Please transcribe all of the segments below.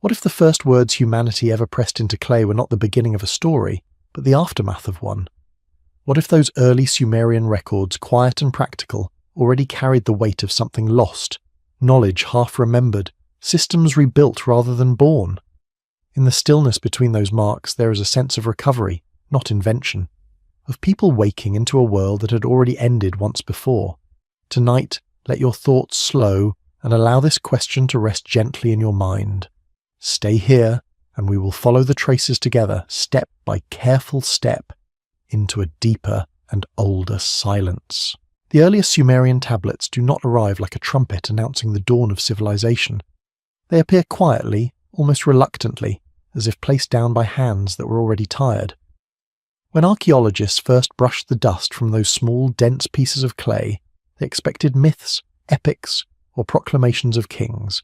What if the first words humanity ever pressed into clay were not the beginning of a story, but the aftermath of one? What if those early Sumerian records, quiet and practical, already carried the weight of something lost, knowledge half remembered, systems rebuilt rather than born? In the stillness between those marks there is a sense of recovery, not invention, of people waking into a world that had already ended once before. Tonight, let your thoughts slow and allow this question to rest gently in your mind. Stay here, and we will follow the traces together, step by careful step, into a deeper and older silence. The earliest Sumerian tablets do not arrive like a trumpet announcing the dawn of civilization. They appear quietly, almost reluctantly, as if placed down by hands that were already tired. When archaeologists first brushed the dust from those small, dense pieces of clay, they expected myths, epics, or proclamations of kings.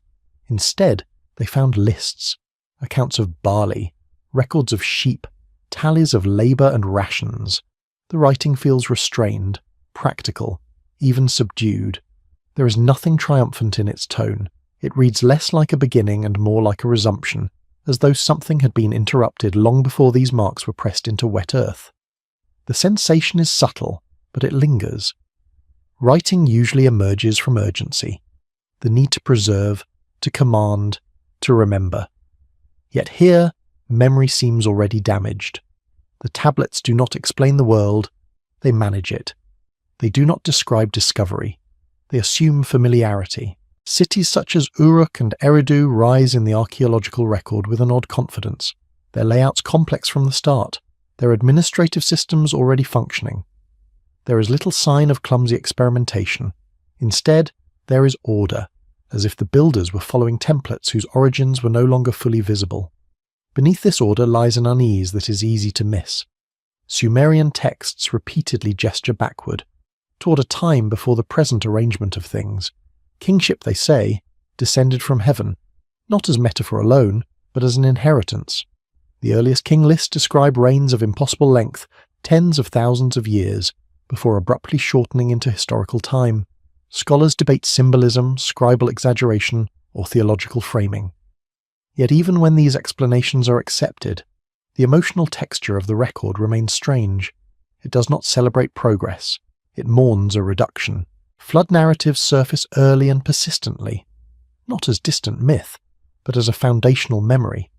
Instead, they found lists, accounts of barley, records of sheep, tallies of labour and rations. The writing feels restrained, practical, even subdued. There is nothing triumphant in its tone. It reads less like a beginning and more like a resumption, as though something had been interrupted long before these marks were pressed into wet earth. The sensation is subtle, but it lingers. Writing usually emerges from urgency, the need to preserve, to command, to remember. Yet here, memory seems already damaged. The tablets do not explain the world, they manage it. They do not describe discovery, they assume familiarity. Cities such as Uruk and Eridu rise in the archaeological record with an odd confidence, their layouts complex from the start, their administrative systems already functioning. There is little sign of clumsy experimentation. Instead, there is order, as if the builders were following templates whose origins were no longer fully visible. Beneath this order lies an unease that is easy to miss. Sumerian texts repeatedly gesture backward, toward a time before the present arrangement of things. Kingship, they say, descended from heaven, not as metaphor alone, but as an inheritance. The earliest king lists describe reigns of impossible length, tens of thousands of years, before abruptly shortening into historical time. Scholars debate symbolism, scribal exaggeration, or theological framing. Yet even when these explanations are accepted, the emotional texture of the record remains strange. It does not celebrate progress. It mourns a reduction. Flood narratives surface early and persistently, not as distant myth, but as a foundational memory.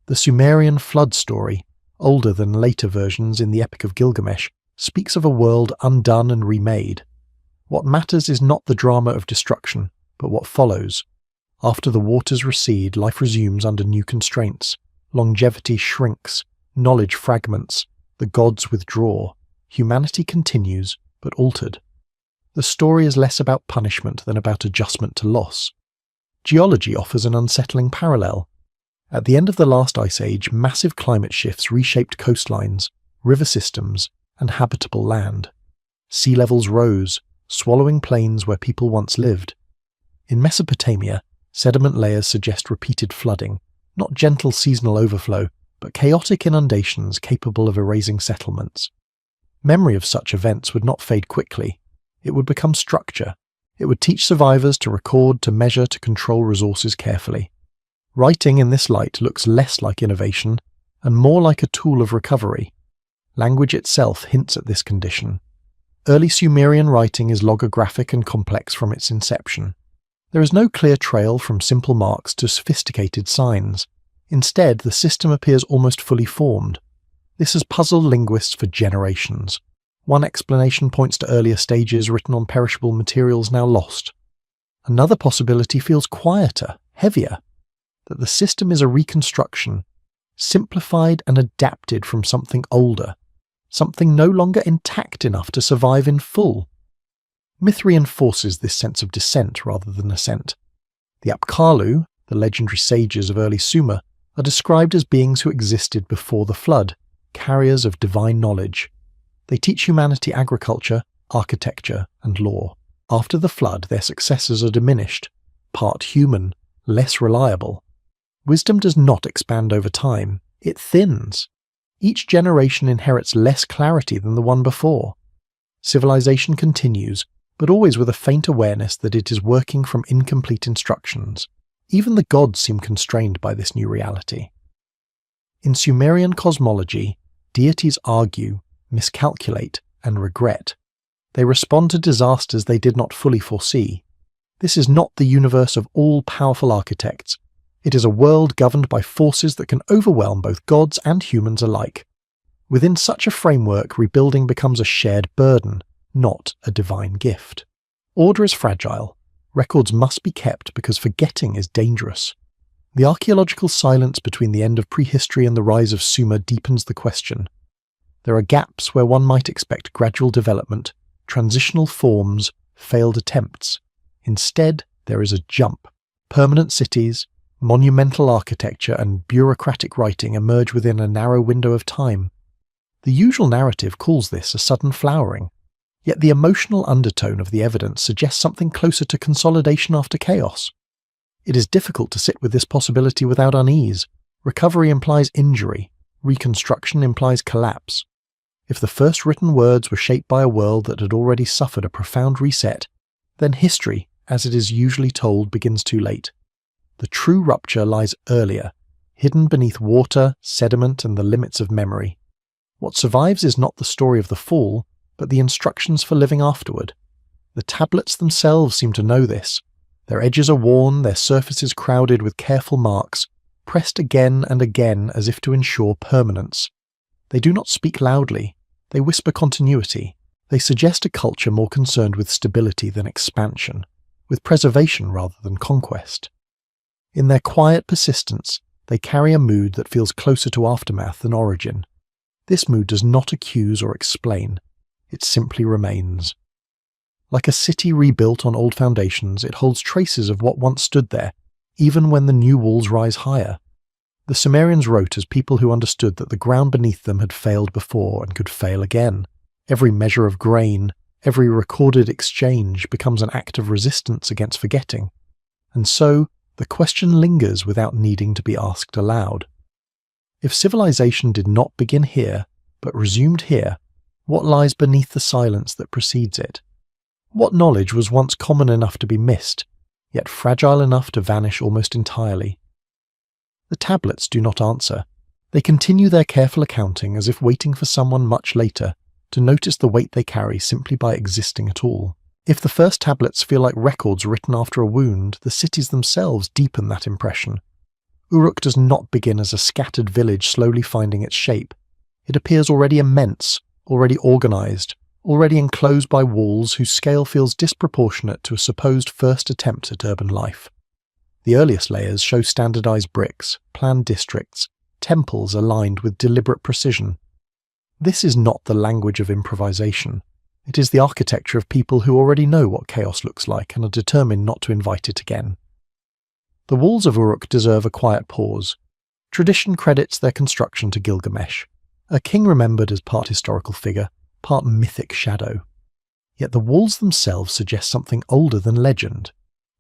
The Sumerian flood story, older than later versions in the Epic of Gilgamesh, speaks of a world undone and remade. What matters is not the drama of destruction, but what follows. After the waters recede, life resumes under new constraints. Longevity shrinks, knowledge fragments, the gods withdraw. Humanity continues, but altered. The story is less about punishment than about adjustment to loss. Geology offers an unsettling parallel. At the end of the last ice age, massive climate shifts reshaped coastlines, river systems, and habitable land. Sea levels rose, swallowing plains where people once lived. In Mesopotamia, sediment layers suggest repeated flooding, not gentle seasonal overflow, but chaotic inundations capable of erasing settlements. Memory of such events would not fade quickly. It would become structure. It would teach survivors to record, to measure, to control resources carefully. Writing in this light looks less like innovation and more like a tool of recovery. Language itself hints at this condition. Early Sumerian writing is logographic and complex from its inception. There is no clear trail from simple marks to sophisticated signs. Instead, the system appears almost fully formed. This has puzzled linguists for generations. One explanation points to earlier stages written on perishable materials now lost. Another possibility feels quieter, heavier, that the system is a reconstruction, simplified and adapted from something older, something no longer intact enough to survive in full. Myth reinforces this sense of descent rather than ascent. The Apkallu, the legendary sages of early Sumer, are described as beings who existed before the flood, carriers of divine knowledge. They teach humanity agriculture, architecture, and law. After the flood, their successors are diminished, part human, less reliable. Wisdom does not expand over time, it thins. Each generation inherits less clarity than the one before. Civilization continues, but always with a faint awareness that it is working from incomplete instructions. Even the gods seem constrained by this new reality. In Sumerian cosmology, deities argue, miscalculate, and regret. They respond to disasters they did not fully foresee. This is not the universe of all-powerful architects. It is a world governed by forces that can overwhelm both gods and humans alike. Within such a framework, rebuilding becomes a shared burden, not a divine gift. Order is fragile. Records must be kept because forgetting is dangerous. The archaeological silence between the end of prehistory and the rise of Sumer deepens the question. There are gaps where one might expect gradual development, transitional forms, failed attempts. Instead, there is a jump. Permanent cities, monumental architecture, and bureaucratic writing emerge within a narrow window of time. The usual narrative calls this a sudden flowering, yet the emotional undertone of the evidence suggests something closer to consolidation after chaos. It is difficult to sit with this possibility without unease. Recovery implies injury. Reconstruction implies collapse. If the first written words were shaped by a world that had already suffered a profound reset, then history, as it is usually told, begins too late. The true rupture lies earlier, hidden beneath water, sediment, and the limits of memory. What survives is not the story of the fall, but the instructions for living afterward. The tablets themselves seem to know this. Their edges are worn, their surfaces crowded with careful marks, pressed again and again as if to ensure permanence. They do not speak loudly. They whisper continuity. They suggest a culture more concerned with stability than expansion, with preservation rather than conquest. In their quiet persistence, they carry a mood that feels closer to aftermath than origin. This mood does not accuse or explain. It simply remains. Like a city rebuilt on old foundations, it holds traces of what once stood there, even when the new walls rise higher. The Sumerians wrote as people who understood that the ground beneath them had failed before and could fail again. Every measure of grain, every recorded exchange becomes an act of resistance against forgetting. And so, the question lingers without needing to be asked aloud. If civilization did not begin here, but resumed here, what lies beneath the silence that precedes it? What knowledge was once common enough to be missed, yet fragile enough to vanish almost entirely? The tablets do not answer. They continue their careful accounting as if waiting for someone much later to notice the weight they carry simply by existing at all. If the first tablets feel like records written after a wound, the cities themselves deepen that impression. Uruk does not begin as a scattered village slowly finding its shape. It appears already immense, already organized, already enclosed by walls whose scale feels disproportionate to a supposed first attempt at urban life. The earliest layers show standardized bricks, planned districts, temples aligned with deliberate precision. This is not the language of improvisation. It is the architecture of people who already know what chaos looks like and are determined not to invite it again. The walls of Uruk deserve a quiet pause. Tradition credits their construction to Gilgamesh, a king remembered as part historical figure, part mythic shadow. Yet the walls themselves suggest something older than legend.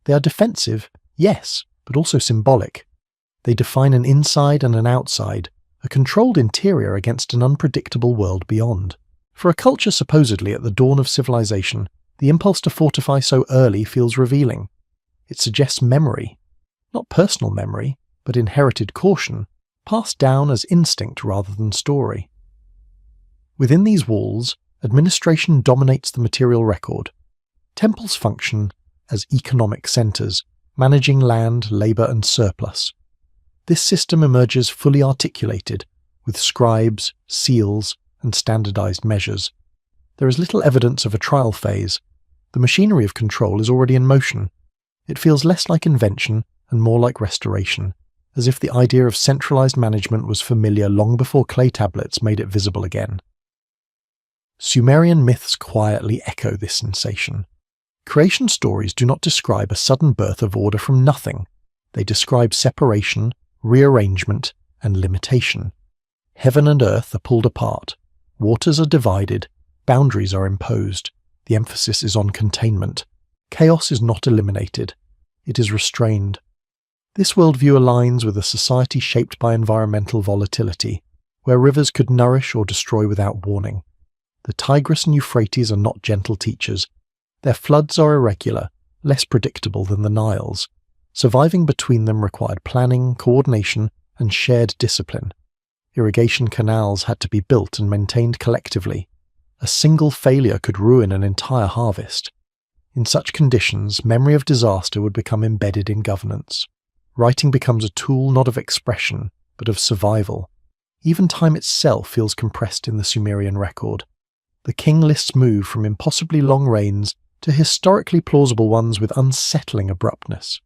They are defensive, yes, but also symbolic. They define an inside and an outside, a controlled interior against an unpredictable world beyond. For a culture supposedly at the dawn of civilization, the impulse to fortify so early feels revealing. It suggests memory. Not personal memory, but inherited caution, passed down as instinct rather than story. Within these walls, administration dominates the material record. Temples function as economic centers, managing land, labor, and surplus. This system emerges fully articulated, with scribes, seals, and standardized measures. There is little evidence of a trial phase. The machinery of control is already in motion. It feels less like invention and more like restoration, as if the idea of centralized management was familiar long before clay tablets made it visible again. Sumerian myths quietly echo this sensation. Creation stories do not describe a sudden birth of order from nothing. They describe separation, rearrangement, and limitation. Heaven and earth are pulled apart. Waters are divided. Boundaries are imposed. The emphasis is on containment. Chaos is not eliminated. It is restrained. This worldview aligns with a society shaped by environmental volatility, where rivers could nourish or destroy without warning. The Tigris and Euphrates are not gentle teachers. Their floods are irregular, less predictable than the Nile's. Surviving between them required planning, coordination, and shared discipline. Irrigation canals had to be built and maintained collectively. A single failure could ruin an entire harvest. In such conditions, memory of disaster would become embedded in governance. Writing becomes a tool not of expression, but of survival. Even time itself feels compressed in the Sumerian record. The king lists move from impossibly long reigns to historically plausible ones with unsettling abruptness.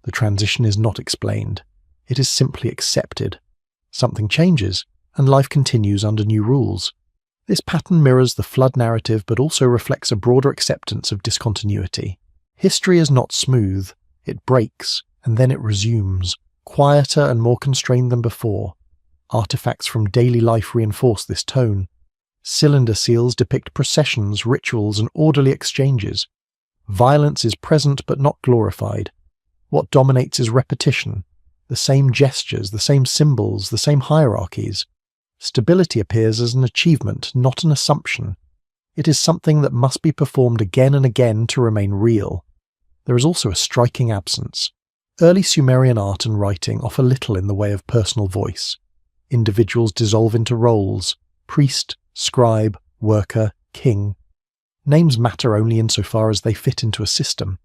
The transition is not explained. It is simply accepted. Something changes, and life continues under new rules. This pattern mirrors the flood narrative but also reflects a broader acceptance of discontinuity. History is not smooth. It breaks, and then it resumes, quieter and more constrained than before. Artifacts from daily life reinforce this tone. Cylinder seals depict processions, rituals, and orderly exchanges. Violence is present but not glorified. What dominates is repetition. The same gestures, the same symbols, the same hierarchies. Stability appears as an achievement, not an assumption. It is something that must be performed again and again to remain real. There is also a striking absence. Early Sumerian art and writing offer little in the way of personal voice. Individuals dissolve into roles: priest, scribe, worker, king. Names matter only insofar as they fit into a system.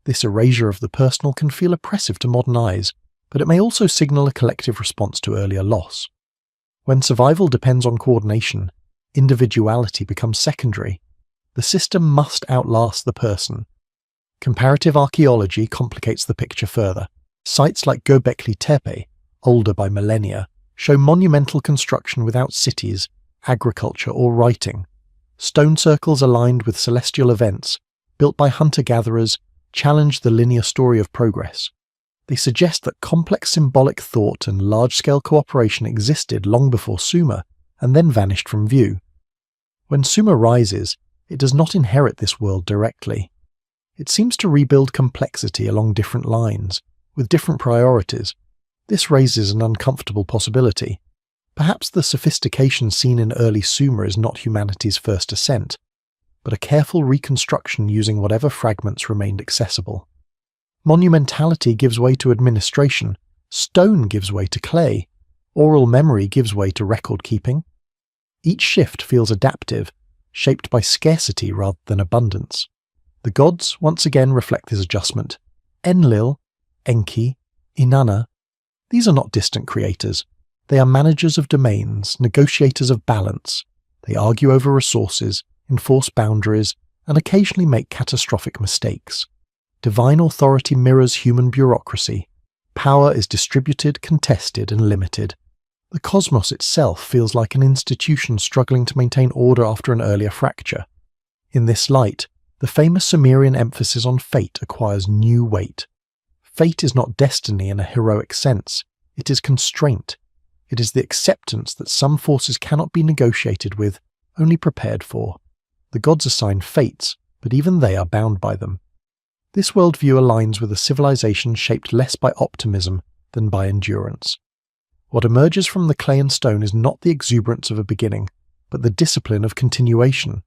This erasure of the personal can feel oppressive to modern eyes, but it may also signal a collective response to earlier loss. When survival depends on coordination, individuality becomes secondary. The system must outlast the person. Comparative archaeology complicates the picture further. Sites like Göbekli Tepe, older by millennia, show monumental construction without cities, agriculture, or writing. Stone circles aligned with celestial events, built by hunter-gatherers, challenge the linear story of progress. They suggest that complex symbolic thought and large-scale cooperation existed long before Sumer, and then vanished from view. When Sumer rises, it does not inherit this world directly. It seems to rebuild complexity along different lines, with different priorities. This raises an uncomfortable possibility. Perhaps the sophistication seen in early Sumer is not humanity's first ascent, but a careful reconstruction using whatever fragments remained accessible. Monumentality gives way to administration, stone gives way to clay, oral memory gives way to record-keeping. Each shift feels adaptive, shaped by scarcity rather than abundance. The gods once again reflect this adjustment. Enlil, Enki, Inanna. These are not distant creators. They are managers of domains, negotiators of balance. They argue over resources, enforce boundaries, and occasionally make catastrophic mistakes. Divine authority mirrors human bureaucracy. Power is distributed, contested, and limited. The cosmos itself feels like an institution struggling to maintain order after an earlier fracture. In this light, the famous Sumerian emphasis on fate acquires new weight. Fate is not destiny in a heroic sense. It is constraint. It is the acceptance that some forces cannot be negotiated with, only prepared for. The gods assign fates, but even they are bound by them. This worldview aligns with a civilization shaped less by optimism than by endurance. What emerges from the clay and stone is not the exuberance of a beginning, but the discipline of continuation.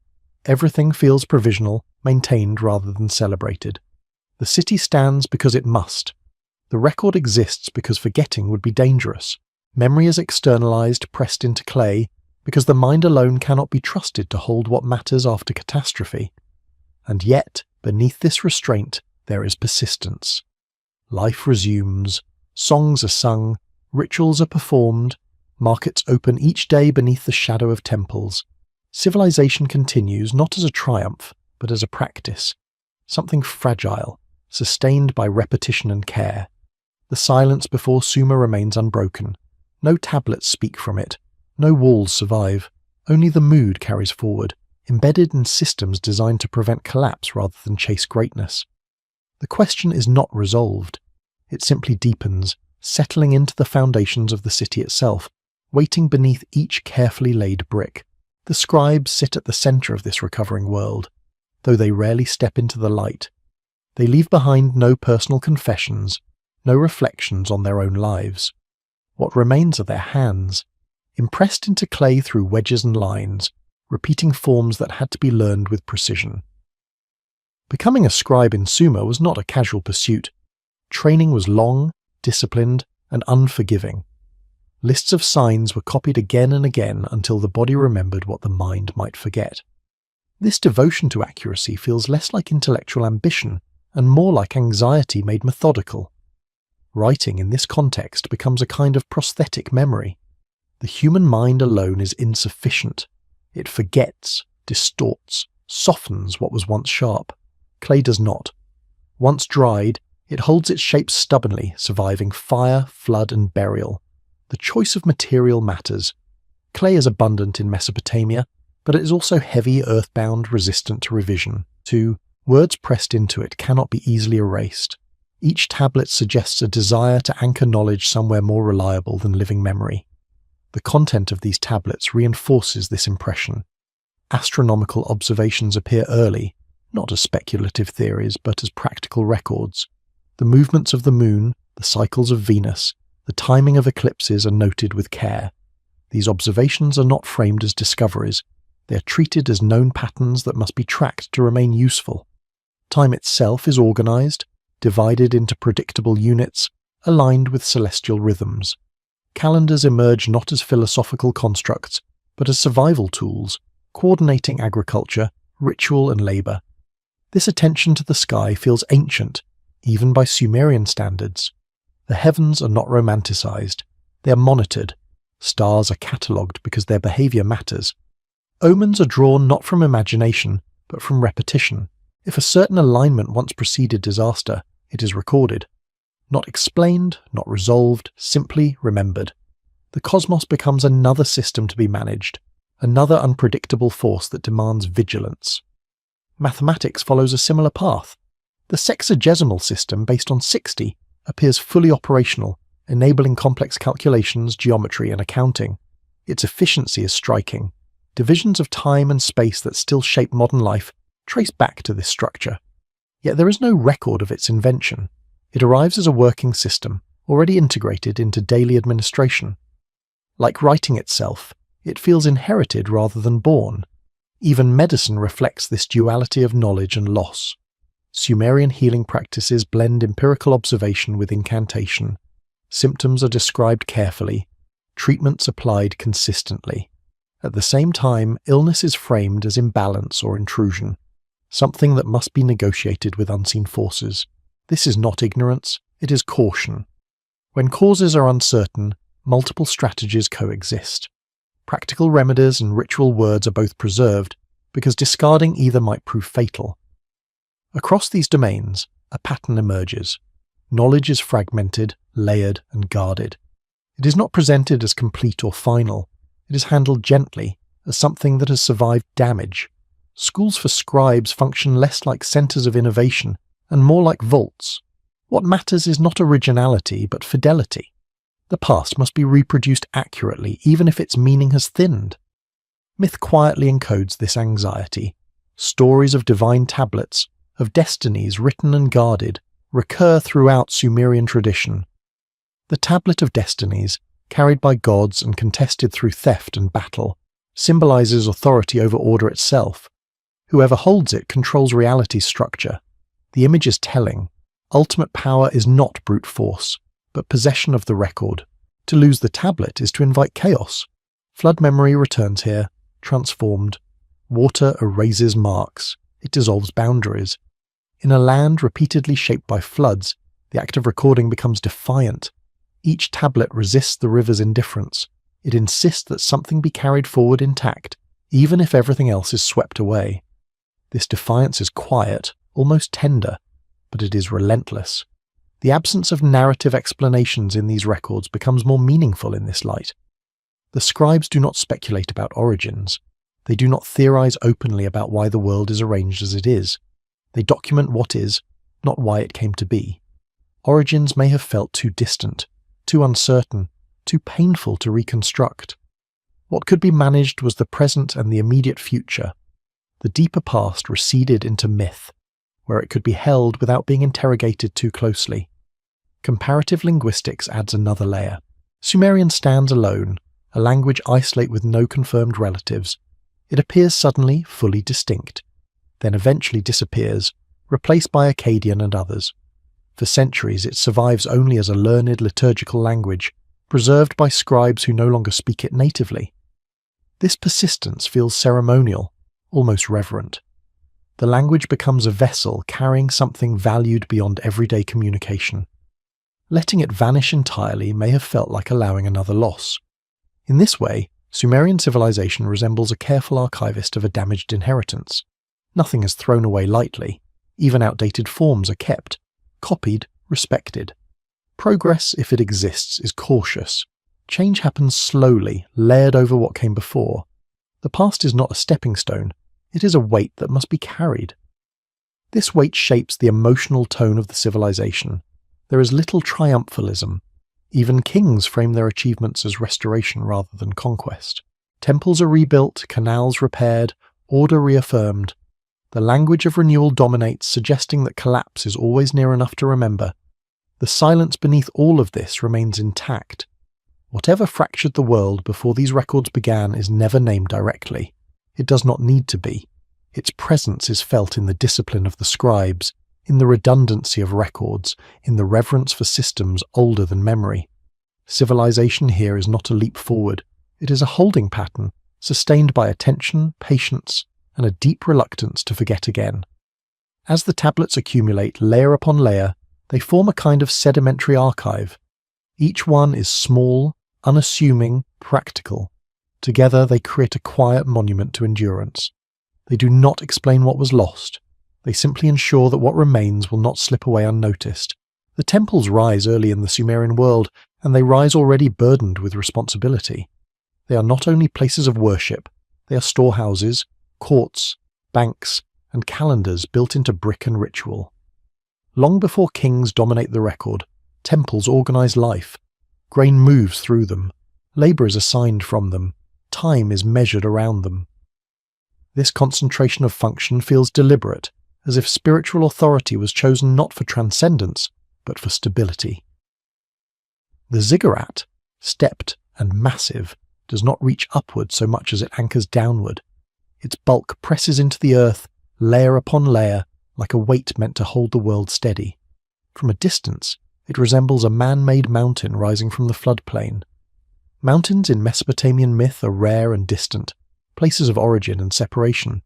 Everything feels provisional, maintained rather than celebrated. The city stands because it must. The record exists because forgetting would be dangerous. Memory is externalized, pressed into clay, because the mind alone cannot be trusted to hold what matters after catastrophe. And yet, beneath this restraint, there is persistence. Life resumes, songs are sung, rituals are performed, markets open each day beneath the shadow of temples. Civilization continues not as a triumph, but as a practice, something fragile, sustained by repetition and care. The silence before Sumer remains unbroken. No tablets speak from it, no walls survive, only the mood carries forward, embedded in systems designed to prevent collapse rather than chase greatness. The question is not resolved. It simply deepens, settling into the foundations of the city itself, waiting beneath each carefully laid brick. The scribes sit at the center of this recovering world, though they rarely step into the light. They leave behind no personal confessions, no reflections on their own lives. What remains are their hands, impressed into clay through wedges and lines, repeating forms that had to be learned with precision. Becoming a scribe in Sumer was not a casual pursuit. Training was long, disciplined, and unforgiving. Lists of signs were copied again and again until the body remembered what the mind might forget. This devotion to accuracy feels less like intellectual ambition and more like anxiety made methodical. Writing in this context becomes a kind of prosthetic memory. The human mind alone is insufficient. It forgets, distorts, softens what was once sharp. Clay does not. Once dried, it holds its shape stubbornly, surviving fire, flood, and burial. The choice of material matters. Clay is abundant in Mesopotamia, but it is also heavy, earthbound, resistant to revision. 2. Words pressed into it cannot be easily erased. Each tablet suggests a desire to anchor knowledge somewhere more reliable than living memory. The content of these tablets reinforces this impression. Astronomical observations appear early, not as speculative theories, but as practical records. The movements of the moon, the cycles of Venus, the timing of eclipses are noted with care. These observations are not framed as discoveries. They are treated as known patterns that must be tracked to remain useful. Time itself is organized, divided into predictable units, aligned with celestial rhythms. Calendars emerge not as philosophical constructs, but as survival tools, coordinating agriculture, ritual, and labor. This attention to the sky feels ancient, even by Sumerian standards. The heavens are not romanticized. They are monitored. Stars are catalogued because their behavior matters. Omens are drawn not from imagination, but from repetition. If a certain alignment once preceded disaster, it is recorded. Not explained, not resolved, simply remembered. The cosmos becomes another system to be managed, another unpredictable force that demands vigilance. Mathematics follows a similar path. The sexagesimal system, based on 60, appears fully operational, enabling complex calculations, geometry, and accounting. Its efficiency is striking. Divisions of time and space that still shape modern life trace back to this structure. Yet there is no record of its invention. It arrives as a working system, already integrated into daily administration. Like writing itself, it feels inherited rather than born. Even medicine reflects this duality of knowledge and loss. Sumerian healing practices blend empirical observation with incantation. Symptoms are described carefully, treatments applied consistently. At the same time, illness is framed as imbalance or intrusion, something that must be negotiated with unseen forces. This is not ignorance, it is caution. When causes are uncertain, multiple strategies coexist. Practical remedies and ritual words are both preserved, because discarding either might prove fatal. Across these domains, a pattern emerges. Knowledge is fragmented, layered, and guarded. It is not presented as complete or final. It is handled gently, as something that has survived damage. Schools for scribes function less like centers of innovation and more like vaults. What matters is not originality, but fidelity. The past must be reproduced accurately, even if its meaning has thinned. Myth quietly encodes this anxiety. Stories of divine tablets, of destinies written and guarded, recur throughout Sumerian tradition. The Tablet of Destinies, carried by gods and contested through theft and battle, symbolizes authority over order itself. Whoever holds it controls reality's structure. The image is telling. Ultimate power is not brute force, but possession of the record. To lose the tablet is to invite chaos. Flood memory returns here, transformed. Water erases marks. It dissolves boundaries. In a land repeatedly shaped by floods, the act of recording becomes defiant. Each tablet resists the river's indifference. It insists that something be carried forward intact, even if everything else is swept away. This defiance is quiet, almost tender, but it is relentless. The absence of narrative explanations in these records becomes more meaningful in this light. The scribes do not speculate about origins. They do not theorize openly about why the world is arranged as it is. They document what is, not why it came to be. Origins may have felt too distant, too uncertain, too painful to reconstruct. What could be managed was the present and the immediate future. The deeper past receded into myth, where it could be held without being interrogated too closely. Comparative linguistics adds another layer. Sumerian stands alone, a language isolate with no confirmed relatives. It appears suddenly fully distinct, then eventually disappears, replaced by Akkadian and others. For centuries it survives only as a learned liturgical language, preserved by scribes who no longer speak it natively. This persistence feels ceremonial, almost reverent. The language becomes a vessel carrying something valued beyond everyday communication. Letting it vanish entirely may have felt like allowing another loss. In this way, Sumerian civilization resembles a careful archivist of a damaged inheritance. Nothing is thrown away lightly. Even outdated forms are kept, copied, respected. Progress, if it exists, is cautious. Change happens slowly, layered over what came before. The past is not a stepping stone, it is a weight that must be carried. This weight shapes the emotional tone of the civilization. There is little triumphalism. Even kings frame their achievements as restoration rather than conquest. Temples are rebuilt, canals repaired, order reaffirmed. The language of renewal dominates, suggesting that collapse is always near enough to remember. The silence beneath all of this remains intact. Whatever fractured the world before these records began is never named directly. It does not need to be. Its presence is felt in the discipline of the scribes, in the redundancy of records, in the reverence for systems older than memory. Civilization here is not a leap forward. It is a holding pattern, sustained by attention, patience, and a deep reluctance to forget again. As the tablets accumulate layer upon layer, they form a kind of sedimentary archive. Each one is small, unassuming, practical. Together they create a quiet monument to endurance. They do not explain what was lost. They simply ensure that what remains will not slip away unnoticed. The temples rise early in the Sumerian world, and they rise already burdened with responsibility. They are not only places of worship, they are storehouses, courts, banks, and calendars built into brick and ritual. Long before kings dominate the record, temples organize life. Grain moves through them. Labor is assigned from them. Time is measured around them. This concentration of function feels deliberate, as if spiritual authority was chosen not for transcendence, but for stability. The ziggurat, stepped and massive, does not reach upward so much as it anchors downward. Its bulk presses into the earth, layer upon layer, like a weight meant to hold the world steady. From a distance, it resembles a man-made mountain rising from the floodplain. Mountains in Mesopotamian myth are rare and distant, places of origin and separation.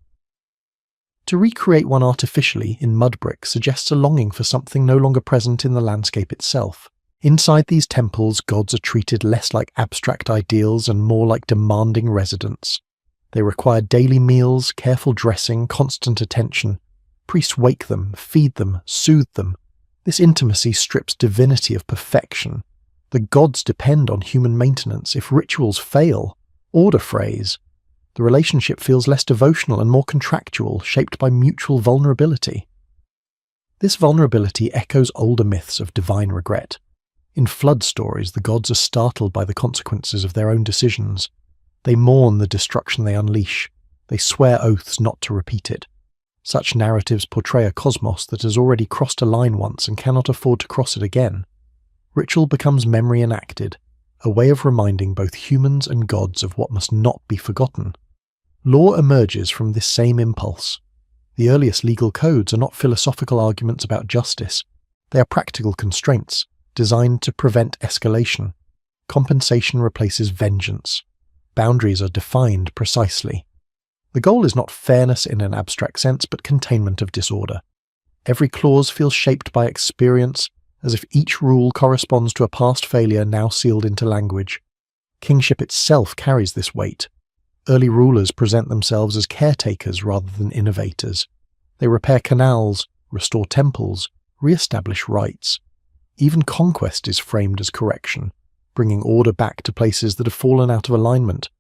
To recreate one artificially in mud brick suggests a longing for something no longer present in the landscape itself. Inside these temples, gods are treated less like abstract ideals and more like demanding residents. They require daily meals, careful dressing, constant attention. Priests wake them, feed them, soothe them. This intimacy strips divinity of perfection. The gods depend on human maintenance. If rituals fail, order frays. The relationship feels less devotional and more contractual, shaped by mutual vulnerability. This vulnerability echoes older myths of divine regret. In flood stories, the gods are startled by the consequences of their own decisions. They mourn the destruction they unleash. They swear oaths not to repeat it. Such narratives portray a cosmos that has already crossed a line once and cannot afford to cross it again. Ritual becomes memory enacted, a way of reminding both humans and gods of what must not be forgotten. Law emerges from this same impulse. The earliest legal codes are not philosophical arguments about justice. They are practical constraints, designed to prevent escalation. Compensation replaces vengeance. Boundaries are defined precisely. The goal is not fairness in an abstract sense, but containment of disorder. Every clause feels shaped by experience, as if each rule corresponds to a past failure now sealed into language. Kingship itself carries this weight. Early rulers present themselves as caretakers rather than innovators. They repair canals, restore temples, re-establish rights. Even conquest is framed as correction, bringing order back to places that have fallen out of alignment.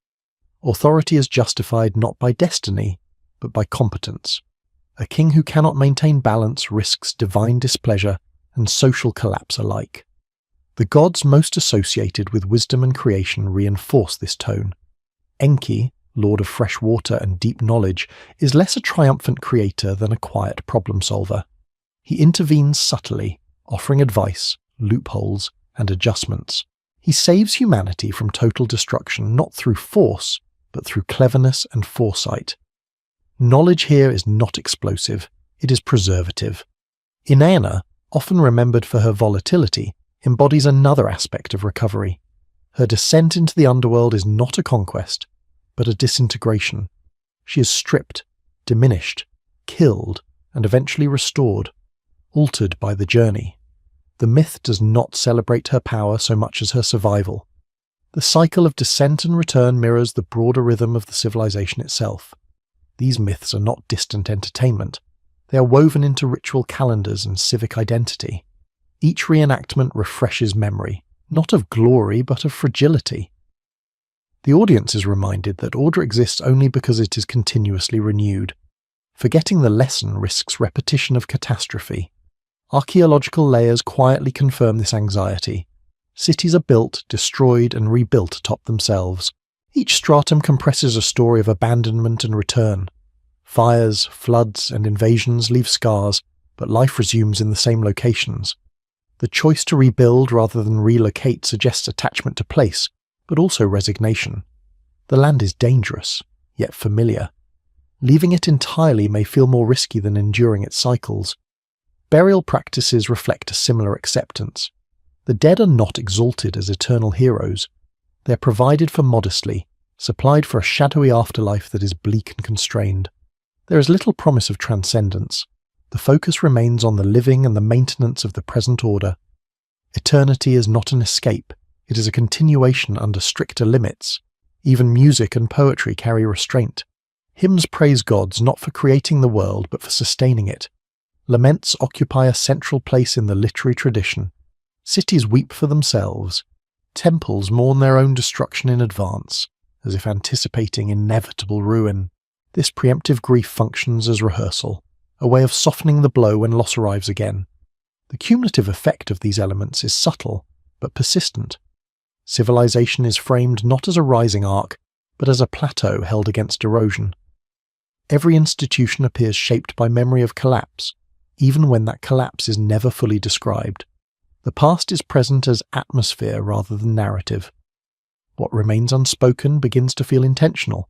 Authority is justified not by destiny, but by competence. A king who cannot maintain balance risks divine displeasure and social collapse alike. The gods most associated with wisdom and creation reinforce this tone. Enki, lord of fresh water and deep knowledge, is less a triumphant creator than a quiet problem solver. He intervenes subtly, offering advice, loopholes, and adjustments. He saves humanity from total destruction not through force, but through cleverness and foresight. Knowledge here is not explosive, it is preservative. Inanna, often remembered for her volatility, embodies another aspect of recovery. Her descent into the underworld is not a conquest, but a disintegration. She is stripped, diminished, killed, and eventually restored, altered by the journey. The myth does not celebrate her power so much as her survival. The cycle of descent and return mirrors the broader rhythm of the civilization itself. These myths are not distant entertainment. They are woven into ritual calendars and civic identity. Each reenactment refreshes memory, not of glory but of fragility. The audience is reminded that order exists only because it is continuously renewed. Forgetting the lesson risks repetition of catastrophe. Archaeological layers quietly confirm this anxiety. Cities are built, destroyed, and rebuilt atop themselves. Each stratum compresses a story of abandonment and return. Fires, floods, and invasions leave scars, but life resumes in the same locations. The choice to rebuild rather than relocate suggests attachment to place, but also resignation. The land is dangerous, yet familiar. Leaving it entirely may feel more risky than enduring its cycles. Burial practices reflect a similar acceptance. The dead are not exalted as eternal heroes. They are provided for modestly, supplied for a shadowy afterlife that is bleak and constrained. There is little promise of transcendence. The focus remains on the living and the maintenance of the present order. Eternity is not an escape, it is a continuation under stricter limits. Even music and poetry carry restraint. Hymns praise gods not for creating the world but for sustaining it. Laments occupy a central place in the literary tradition. Cities weep for themselves. Temples mourn their own destruction in advance, as if anticipating inevitable ruin. This preemptive grief functions as rehearsal, a way of softening the blow when loss arrives again. The cumulative effect of these elements is subtle, but persistent. Civilization is framed not as a rising arc, but as a plateau held against erosion. Every institution appears shaped by memory of collapse, even when that collapse is never fully described. The past is present as atmosphere rather than narrative. What remains unspoken begins to feel intentional.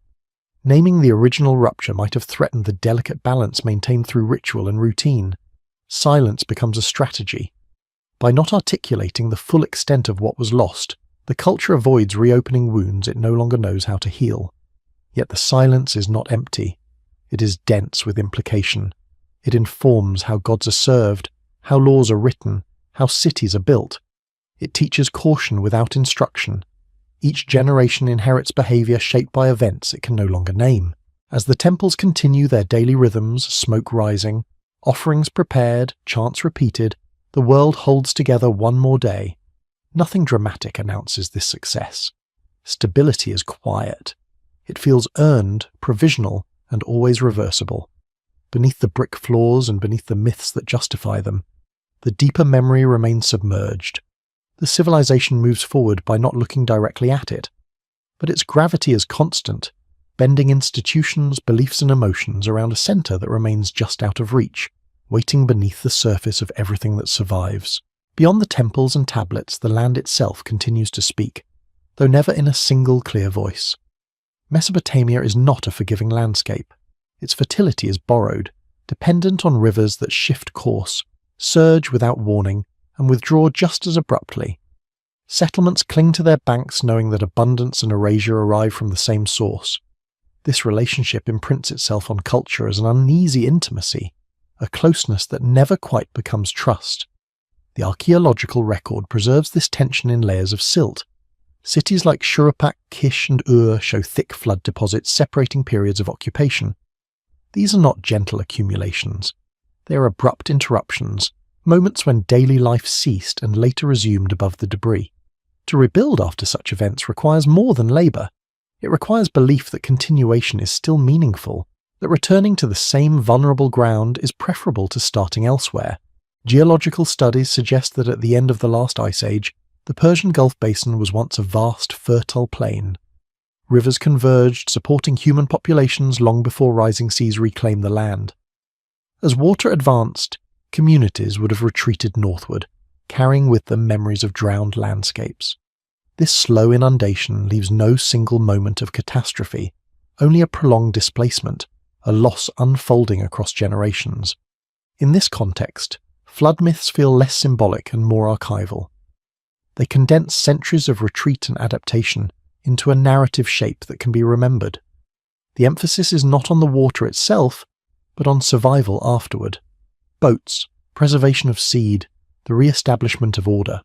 Naming the original rupture might have threatened the delicate balance maintained through ritual and routine. Silence becomes a strategy. By not articulating the full extent of what was lost, the culture avoids reopening wounds it no longer knows how to heal. Yet the silence is not empty. It is dense with implication. It informs how gods are served, how laws are written, how cities are built. It teaches caution without instruction. Each generation inherits behavior shaped by events it can no longer name. As the temples continue their daily rhythms, smoke rising, offerings prepared, chants repeated, the world holds together one more day. Nothing dramatic announces this success. Stability is quiet. It feels earned, provisional, and always reversible. Beneath the brick floors and beneath the myths that justify them, the deeper memory remains submerged. The civilization moves forward by not looking directly at it. But its gravity is constant, bending institutions, beliefs and emotions around a center that remains just out of reach, waiting beneath the surface of everything that survives. Beyond the temples and tablets, the land itself continues to speak, though never in a single clear voice. Mesopotamia is not a forgiving landscape. Its fertility is borrowed, dependent on rivers that shift course, surge without warning, and withdraw just as abruptly. Settlements cling to their banks knowing that abundance and erasure arrive from the same source. This relationship imprints itself on culture as an uneasy intimacy, a closeness that never quite becomes trust. The archaeological record preserves this tension in layers of silt. Cities like Shuruppak, Kish and Ur show thick flood deposits separating periods of occupation. These are not gentle accumulations. They are abrupt interruptions, moments when daily life ceased and later resumed above the debris. To rebuild after such events requires more than labour. It requires belief that continuation is still meaningful, that returning to the same vulnerable ground is preferable to starting elsewhere. Geological studies suggest that at the end of the last ice age, the Persian Gulf Basin was once a vast, fertile plain. Rivers converged, supporting human populations long before rising seas reclaimed the land. As water advanced, communities would have retreated northward, carrying with them memories of drowned landscapes. This slow inundation leaves no single moment of catastrophe, only a prolonged displacement, a loss unfolding across generations. In this context, flood myths feel less symbolic and more archival. They condense centuries of retreat and adaptation into a narrative shape that can be remembered. The emphasis is not on the water itself, but on survival afterward. Boats, preservation of seed, the re-establishment of order.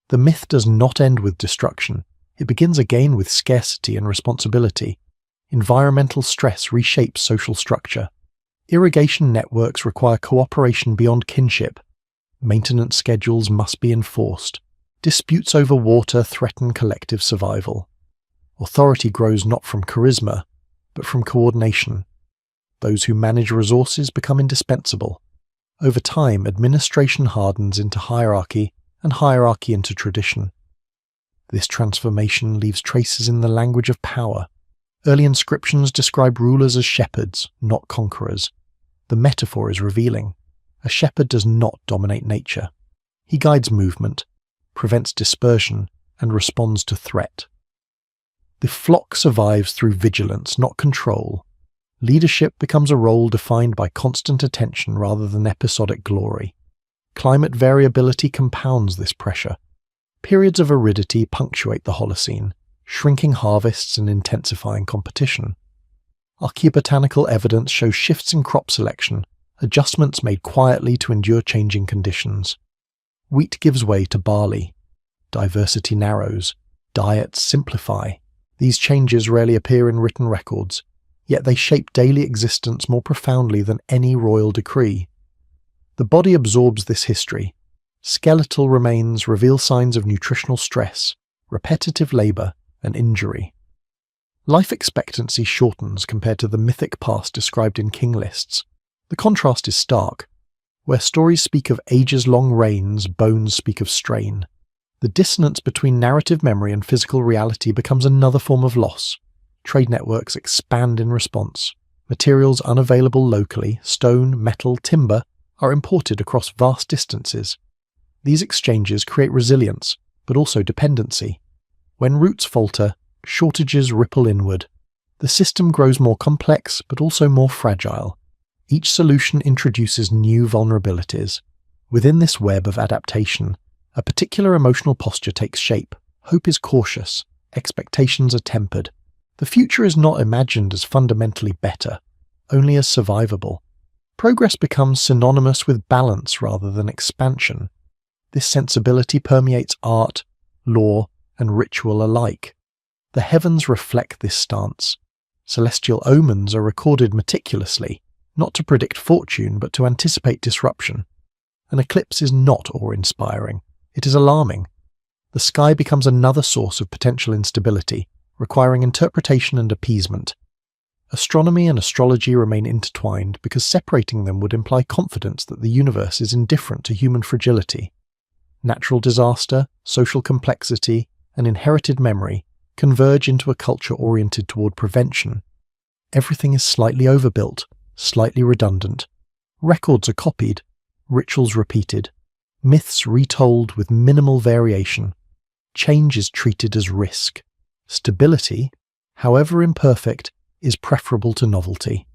The myth does not end with destruction. It begins again with scarcity and responsibility. Environmental stress reshapes social structure. Irrigation networks require cooperation beyond kinship. Maintenance schedules must be enforced. Disputes over water threaten collective survival. Authority grows not from charisma, but from coordination. Those who manage resources become indispensable. Over time, administration hardens into hierarchy, and hierarchy into tradition. This transformation leaves traces in the language of power. Early inscriptions describe rulers as shepherds, not conquerors. The metaphor is revealing. A shepherd does not dominate nature. He guides movement, prevents dispersion, and responds to threat. The flock survives through vigilance, not control. Leadership becomes a role defined by constant attention rather than episodic glory. Climate variability compounds this pressure. Periods of aridity punctuate the Holocene, shrinking harvests and intensifying competition. Archaeobotanical evidence shows shifts in crop selection, adjustments made quietly to endure changing conditions. Wheat gives way to barley. Diversity narrows. Diets simplify. These changes rarely appear in written records, yet they shape daily existence more profoundly than any royal decree. The body absorbs this history. Skeletal remains reveal signs of nutritional stress, repetitive labor, and injury. Life expectancy shortens compared to the mythic past described in king lists. The contrast is stark. Where stories speak of ages-long reigns, bones speak of strain. The dissonance between narrative memory and physical reality becomes another form of loss. Trade networks expand in response. Materials unavailable locally, stone, metal, timber, are imported across vast distances. These exchanges create resilience, but also dependency. When roots falter, shortages ripple inward. The system grows more complex, but also more fragile. Each solution introduces new vulnerabilities. Within this web of adaptation, a particular emotional posture takes shape. Hope is cautious. Expectations are tempered. The future is not imagined as fundamentally better, only as survivable. Progress becomes synonymous with balance rather than expansion. This sensibility permeates art, law, and ritual alike. The heavens reflect this stance. Celestial omens are recorded meticulously, not to predict fortune but to anticipate disruption. An eclipse is not awe-inspiring. It is alarming. The sky becomes another source of potential instability, requiring interpretation and appeasement. Astronomy and astrology remain intertwined because separating them would imply confidence that the universe is indifferent to human fragility. Natural disaster, social complexity, and inherited memory converge into a culture oriented toward prevention. Everything is slightly overbuilt, slightly redundant. Records are copied, rituals repeated, myths retold with minimal variation. Change is treated as risk. Stability, however imperfect, is preferable to novelty.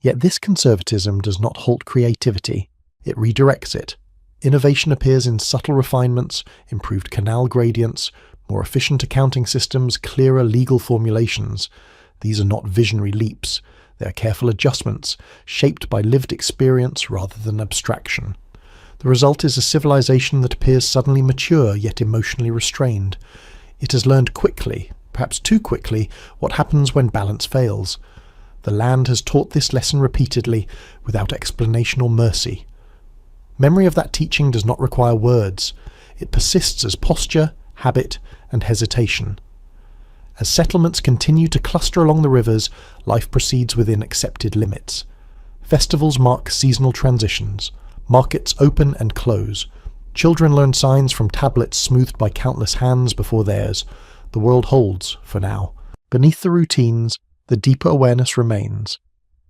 Yet this conservatism does not halt creativity, it redirects it. Innovation appears in subtle refinements, improved canal gradients, more efficient accounting systems, clearer legal formulations. These are not visionary leaps, they are careful adjustments, shaped by lived experience rather than abstraction. The result is a civilization that appears suddenly mature yet emotionally restrained. It has learned quickly, perhaps too quickly, what happens when balance fails. The land has taught this lesson repeatedly, without explanation or mercy. Memory of that teaching does not require words. It persists as posture, habit, and hesitation. As settlements continue to cluster along the rivers, life proceeds within accepted limits. Festivals mark seasonal transitions. Markets open and close. Children learn signs from tablets smoothed by countless hands before theirs. The world holds, for now. Beneath the routines, the deeper awareness remains.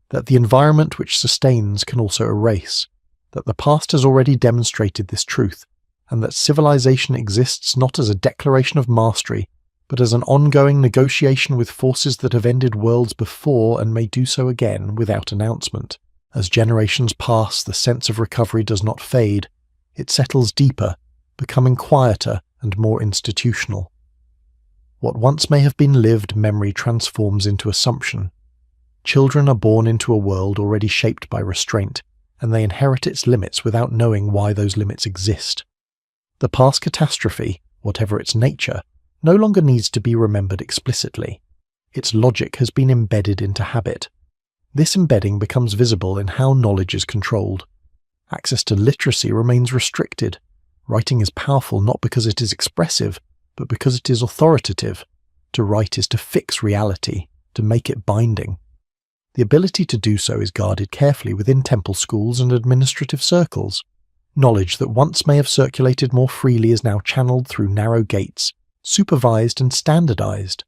That the environment which sustains can also erase. That the past has already demonstrated this truth, and that civilization exists not as a declaration of mastery, but as an ongoing negotiation with forces that have ended worlds before and may do so again without announcement. As generations pass, the sense of recovery does not fade, It settles deeper, becoming quieter and more institutional. What once may have been lived memory transforms into assumption. Children are born into a world already shaped by restraint, and they inherit its limits without knowing why those limits exist. The past catastrophe, whatever its nature, no longer needs to be remembered explicitly. Its logic has been embedded into habit. This embedding becomes visible in how knowledge is controlled. Access to literacy remains restricted. Writing is powerful not because it is expressive, but because it is authoritative. To write is to fix reality, to make it binding. The ability to do so is guarded carefully within temple schools and administrative circles. Knowledge that once may have circulated more freely is now channeled through narrow gates, supervised and standardized.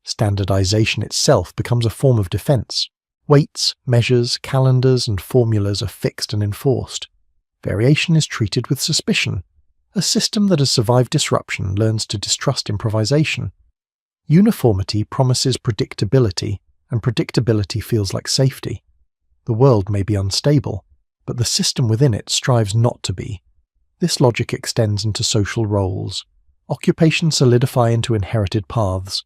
Standardization itself becomes a form of defense. Weights, measures, calendars, and formulas are fixed and enforced. Variation is treated with suspicion. A system that has survived disruption learns to distrust improvisation. Uniformity promises predictability, and predictability feels like safety. The world may be unstable, but the system within it strives not to be. This logic extends into social roles. Occupations solidify into inherited paths.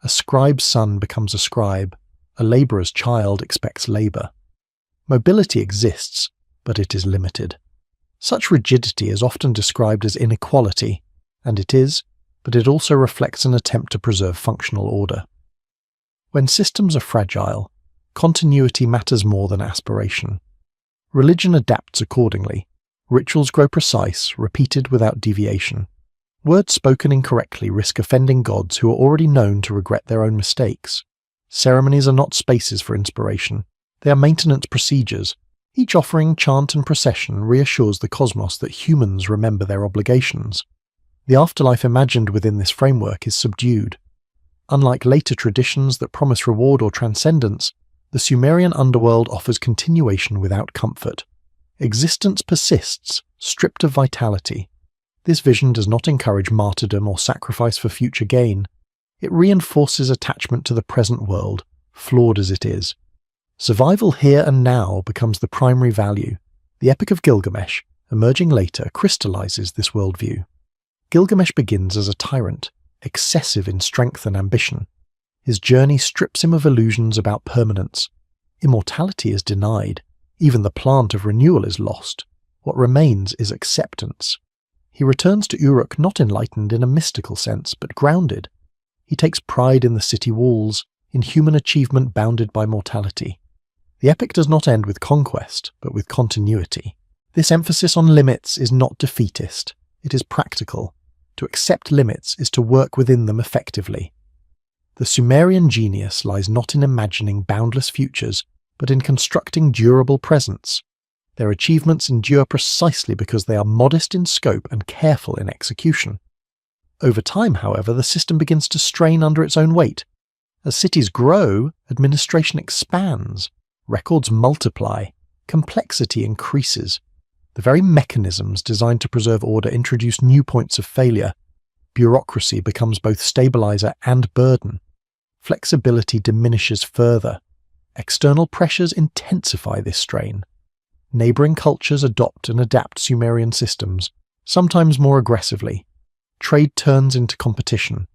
A scribe's son becomes a scribe. A labourer's child expects labour. Mobility exists, but it is limited. Such rigidity is often described as inequality, and it is, but it also reflects an attempt to preserve functional order. When systems are fragile, continuity matters more than aspiration. Religion adapts accordingly. Rituals grow precise, repeated without deviation. Words spoken incorrectly risk offending gods who are already known to regret their own mistakes. Ceremonies are not spaces for inspiration. They are maintenance procedures. Each offering, chant, and procession reassures the cosmos that humans remember their obligations. The afterlife imagined within this framework is subdued. Unlike later traditions that promise reward or transcendence, the Sumerian underworld offers continuation without comfort. Existence persists, stripped of vitality. This vision does not encourage martyrdom or sacrifice for future gain. It reinforces attachment to the present world, flawed as it is. Survival here and now becomes the primary value. The Epic of Gilgamesh, emerging later, crystallizes this worldview. Gilgamesh begins as a tyrant, excessive in strength and ambition. His journey strips him of illusions about permanence. Immortality is denied. Even the plant of renewal is lost. What remains is acceptance. He returns to Uruk not enlightened in a mystical sense, but grounded. He takes pride in the city walls, in human achievement bounded by mortality. The epic does not end with conquest, but with continuity. This emphasis on limits is not defeatist. It is practical. To accept limits is to work within them effectively. The Sumerian genius lies not in imagining boundless futures, but in constructing durable presents. Their achievements endure precisely because they are modest in scope and careful in execution. Over time, however, the system begins to strain under its own weight. As cities grow, administration expands, records multiply, complexity increases. The very mechanisms designed to preserve order introduce new points of failure. Bureaucracy becomes both stabilizer and burden. Flexibility diminishes further. External pressures intensify this strain. Neighbouring cultures adopt and adapt Sumerian systems, sometimes more aggressively. Trade turns into competition.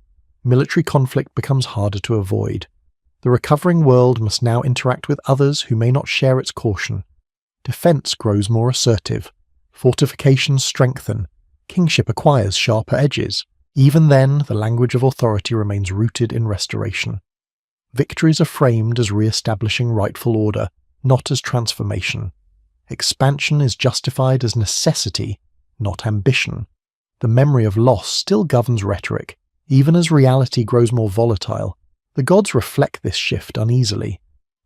Military conflict becomes harder to avoid. The recovering world must now interact with others who may not share its caution. Defence grows more assertive. Fortifications strengthen. Kingship acquires sharper edges. Even then, the language of authority remains rooted in restoration. Victories are framed as re-establishing rightful order, not as transformation. Expansion is justified as necessity, not ambition. The memory of loss still governs rhetoric, even as reality grows more volatile. The gods reflect this shift uneasily.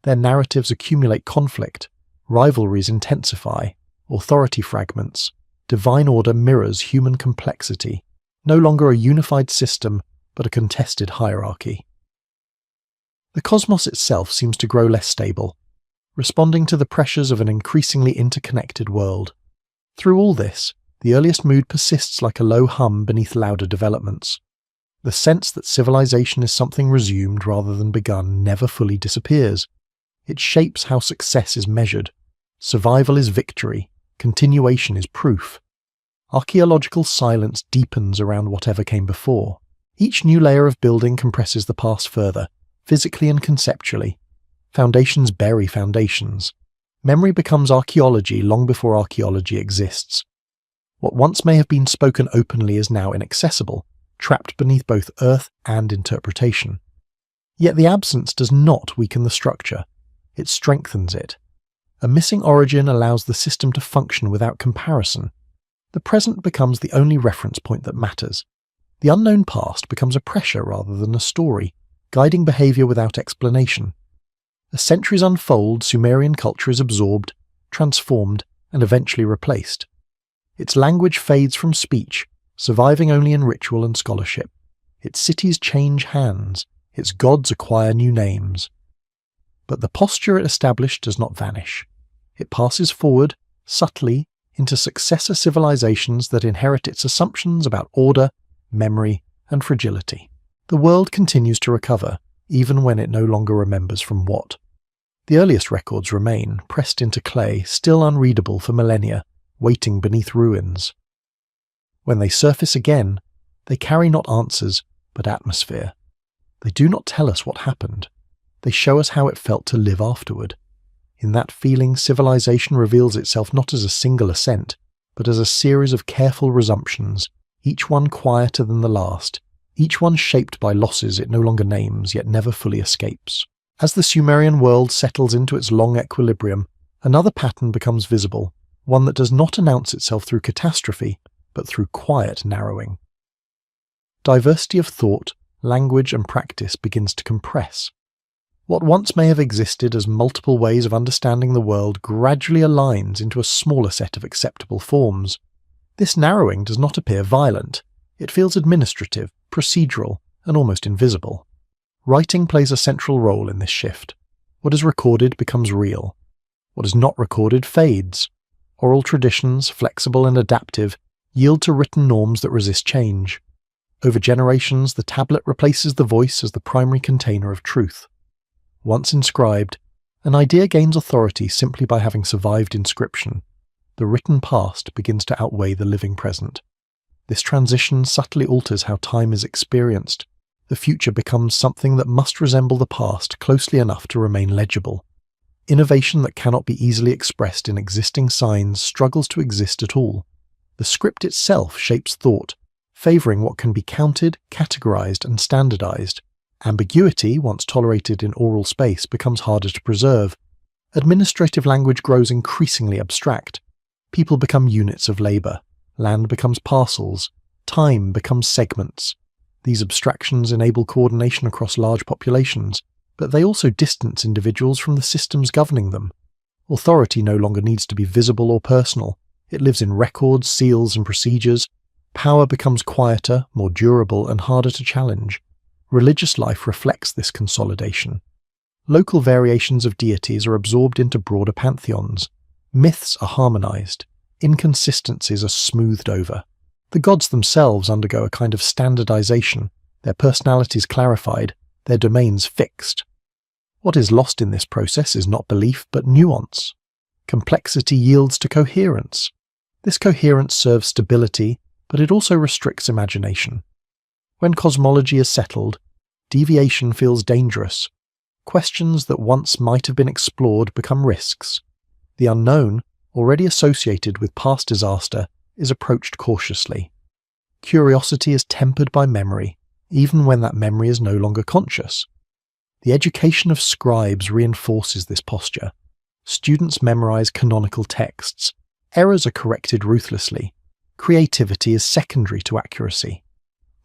Their narratives accumulate conflict. Rivalries intensify. Authority fragments. Divine order mirrors human complexity. No longer a unified system, but a contested hierarchy. The cosmos itself seems to grow less stable, responding to the pressures of an increasingly interconnected world. Through all this, the earliest mood persists like a low hum beneath louder developments. The sense that civilization is something resumed rather than begun never fully disappears. It shapes how success is measured. Survival is victory. Continuation is proof. Archaeological silence deepens around whatever came before. Each new layer of building compresses the past further, physically and conceptually. Foundations bury foundations. Memory becomes archaeology long before archaeology exists. What once may have been spoken openly is now inaccessible, trapped beneath both earth and interpretation. Yet the absence does not weaken the structure, it strengthens it. A missing origin allows the system to function without comparison. The present becomes the only reference point that matters. The unknown past becomes a pressure rather than a story, guiding behavior without explanation. As centuries unfold, Sumerian culture is absorbed, transformed, and eventually replaced. Its language fades from speech, surviving only in ritual and scholarship. Its cities change hands, its gods acquire new names. But the posture it established does not vanish. It passes forward, subtly, into successor civilizations that inherit its assumptions about order, memory, and fragility. The world continues to recover, even when it no longer remembers from what. The earliest records remain, pressed into clay, still unreadable for millennia, waiting beneath ruins. When they surface again, they carry not answers, but atmosphere. They do not tell us what happened. They show us how it felt to live afterward. In that feeling, civilization reveals itself not as a single ascent, but as a series of careful resumptions, each one quieter than the last, each one shaped by losses it no longer names yet never fully escapes. As the Sumerian world settles into its long equilibrium, another pattern becomes visible, one that does not announce itself through catastrophe, but through quiet narrowing. Diversity of thought, language, and practice begins to compress. What once may have existed as multiple ways of understanding the world gradually aligns into a smaller set of acceptable forms. This narrowing does not appear violent. It feels administrative, procedural, and almost invisible. Writing plays a central role in this shift. What is recorded becomes real. What is not recorded fades. Oral traditions, flexible and adaptive, yield to written norms that resist change. Over generations, the tablet replaces the voice as the primary container of truth. Once inscribed, an idea gains authority simply by having survived inscription. The written past begins to outweigh the living present. This transition subtly alters how time is experienced. The future becomes something that must resemble the past closely enough to remain legible. Innovation that cannot be easily expressed in existing signs struggles to exist at all. The script itself shapes thought, favoring what can be counted, categorized, and standardized. Ambiguity, once tolerated in oral space, becomes harder to preserve. Administrative language grows increasingly abstract. People become units of labor. Land becomes parcels. Time becomes segments. These abstractions enable coordination across large populations, but they also distance individuals from the systems governing them. Authority no longer needs to be visible or personal. It lives in records, seals, and procedures. Power becomes quieter, more durable, and harder to challenge. Religious life reflects this consolidation. Local variations of deities are absorbed into broader pantheons. Myths are harmonized. Inconsistencies are smoothed over. The gods themselves undergo a kind of standardization, their personalities clarified, their domains fixed. What is lost in this process is not belief, but nuance. Complexity yields to coherence. This coherence serves stability, but it also restricts imagination. When cosmology is settled, deviation feels dangerous. Questions that once might have been explored become risks. The unknown, already associated with past disaster, is approached cautiously. Curiosity is tempered by memory, even when that memory is no longer conscious. The education of scribes reinforces this posture. Students memorize canonical texts. Errors are corrected ruthlessly. Creativity is secondary to accuracy.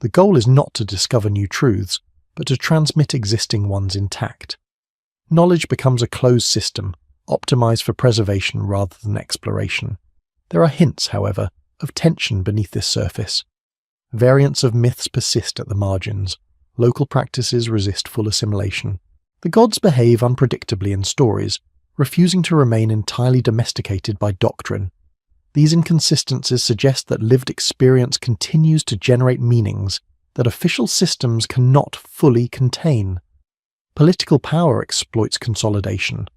The goal is not to discover new truths, but to transmit existing ones intact. Knowledge becomes a closed system, optimized for preservation rather than exploration. There are hints, however, of tension beneath this surface. Variants of myths persist at the margins. Local practices resist full assimilation. The gods behave unpredictably in stories, refusing to remain entirely domesticated by doctrine. These inconsistencies suggest that lived experience continues to generate meanings that official systems cannot fully contain. Political power exploits consolidation.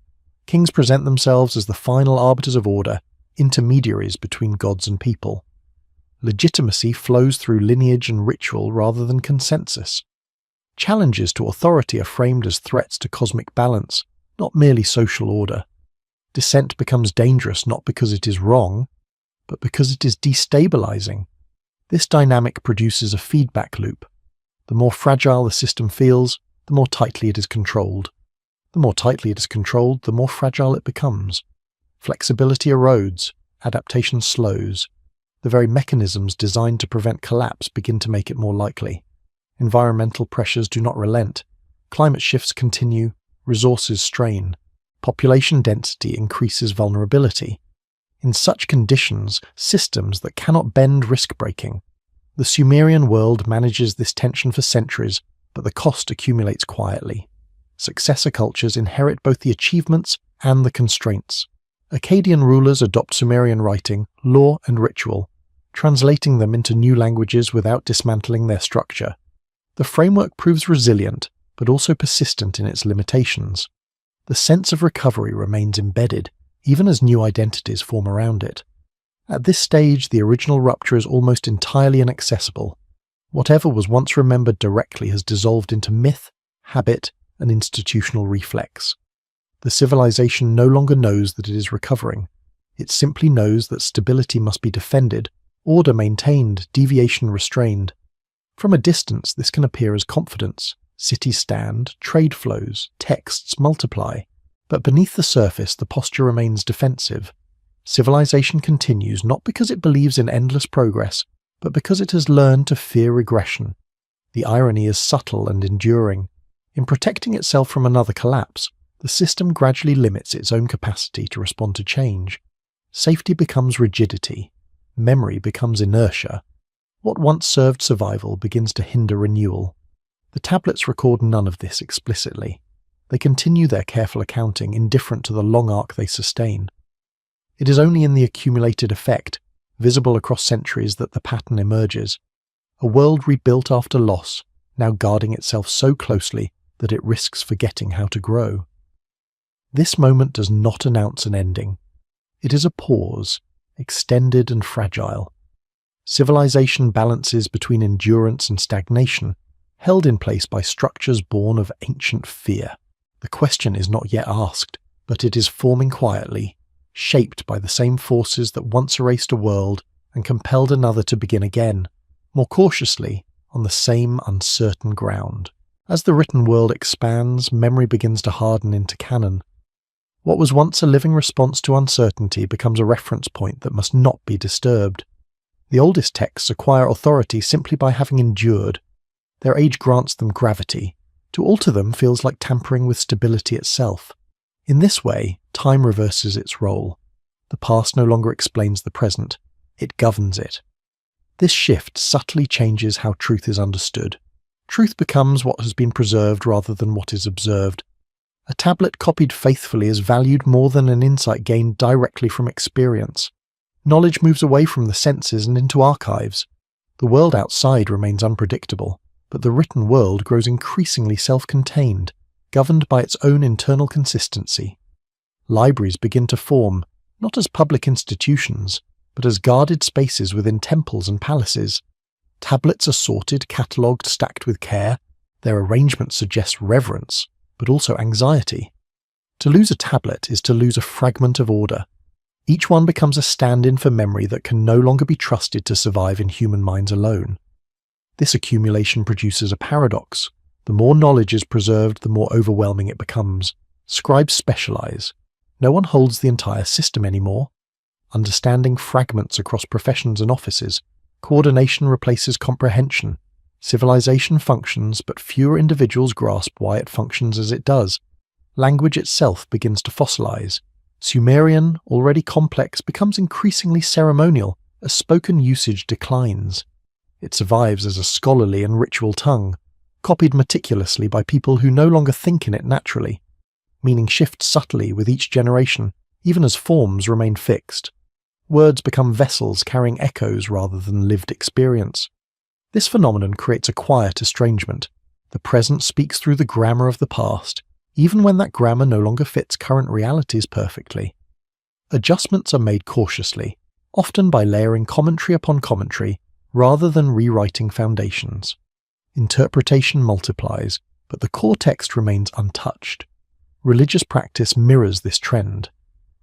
Kings present themselves as the final arbiters of order, intermediaries between gods and people. Legitimacy flows through lineage and ritual rather than consensus. Challenges to authority are framed as threats to cosmic balance, not merely social order. Dissent becomes dangerous not because it is wrong, but because it is destabilizing. This dynamic produces a feedback loop. The more fragile the system feels, the more tightly it is controlled. The more tightly it is controlled, the more fragile it becomes. Flexibility erodes, adaptation slows. The very mechanisms designed to prevent collapse begin to make it more likely. Environmental pressures do not relent. Climate shifts continue, resources strain. Population density increases vulnerability. In such conditions, systems that cannot bend risk breaking. The Sumerian world manages this tension for centuries, but the cost accumulates quietly. Successor cultures inherit both the achievements and the constraints. Akkadian rulers adopt Sumerian writing, law, and ritual, translating them into new languages without dismantling their structure. The framework proves resilient, but also persistent in its limitations. The sense of recovery remains embedded, even as new identities form around it. At this stage, the original rupture is almost entirely inaccessible. Whatever was once remembered directly has dissolved into myth, habit, and institutional reflex. The civilization no longer knows that it is recovering. It simply knows that stability must be defended, order maintained, deviation restrained. From a distance, this can appear as confidence. Cities stand, trade flows, texts multiply. But beneath the surface, the posture remains defensive. Civilization continues not because it believes in endless progress, but because it has learned to fear regression. The irony is subtle and enduring. In protecting itself from another collapse, the system gradually limits its own capacity to respond to change. Safety becomes rigidity. Memory becomes inertia. What once served survival begins to hinder renewal. The tablets record none of this explicitly. They continue their careful accounting, indifferent to the long arc they sustain. It is only in the accumulated effect, visible across centuries, that the pattern emerges. A world rebuilt after loss, now guarding itself so closely that it risks forgetting how to grow. This moment does not announce an ending. It is a pause, extended and fragile. Civilization balances between endurance and stagnation, held in place by structures born of ancient fear. The question is not yet asked, but it is forming quietly, shaped by the same forces that once erased a world and compelled another to begin again, more cautiously, on the same uncertain ground. As the written world expands, memory begins to harden into canon. What was once a living response to uncertainty becomes a reference point that must not be disturbed. The oldest texts acquire authority simply by having endured. Their age grants them gravity. To alter them feels like tampering with stability itself. In this way, time reverses its role. The past no longer explains the present. It governs it. This shift subtly changes how truth is understood. Truth becomes what has been preserved rather than what is observed. A tablet copied faithfully is valued more than an insight gained directly from experience. Knowledge moves away from the senses and into archives. The world outside remains unpredictable, but the written world grows increasingly self-contained, governed by its own internal consistency. Libraries begin to form, not as public institutions, but as guarded spaces within temples and palaces. Tablets are sorted, catalogued, stacked with care. Their arrangement suggests reverence, but also anxiety. To lose a tablet is to lose a fragment of order. Each one becomes a stand-in for memory that can no longer be trusted to survive in human minds alone. This accumulation produces a paradox. The more knowledge is preserved, the more overwhelming it becomes. Scribes specialize. No one holds the entire system anymore. Understanding fragments across professions and offices. Coordination replaces comprehension. Civilization functions, but fewer individuals grasp why it functions as it does. Language itself begins to fossilize. Sumerian, already complex, becomes increasingly ceremonial as spoken usage declines. It survives as a scholarly and ritual tongue, copied meticulously by people who no longer think in it naturally. Meaning shifts subtly with each generation, even as forms remain fixed. Words become vessels carrying echoes rather than lived experience. This phenomenon creates a quiet estrangement. The present speaks through the grammar of the past, even when that grammar no longer fits current realities perfectly. Adjustments are made cautiously. often by layering commentary upon commentary rather than rewriting foundations. Interpretation multiplies, but the core text remains untouched. Religious practice mirrors this trend.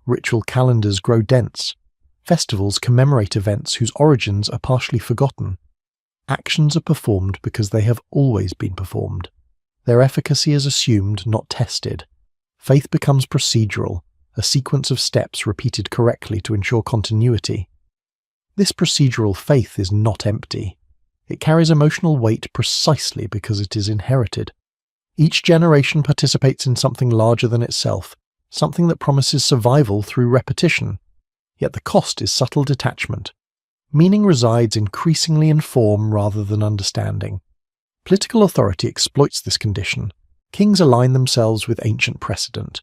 Ritual calendars grow dense. Festivals commemorate events whose origins are partially forgotten. Actions are performed because they have always been performed. Their efficacy is assumed, not tested. Faith becomes procedural, a sequence of steps repeated correctly to ensure continuity. This procedural faith is not empty. It carries emotional weight precisely because it is inherited. Each generation participates in something larger than itself, something that promises survival through repetition. Yet the cost is subtle detachment. Meaning resides increasingly in form rather than understanding. Political authority exploits this condition. Kings align themselves with ancient precedent.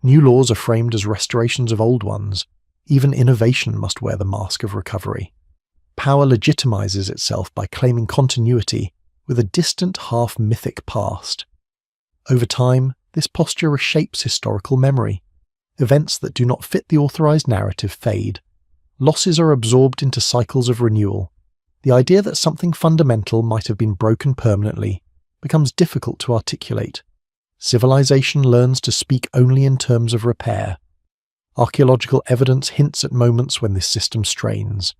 New laws are framed as restorations of old ones. Even innovation must wear the mask of recovery. Power legitimizes itself by claiming continuity with a distant half-mythic past. Over time, this posture reshapes historical memory. Events that do not fit the authorized narrative fade. Losses are absorbed into cycles of renewal. The idea that something fundamental might have been broken permanently becomes difficult to articulate. Civilization learns to speak only in terms of repair. Archaeological evidence hints at moments when this system strains.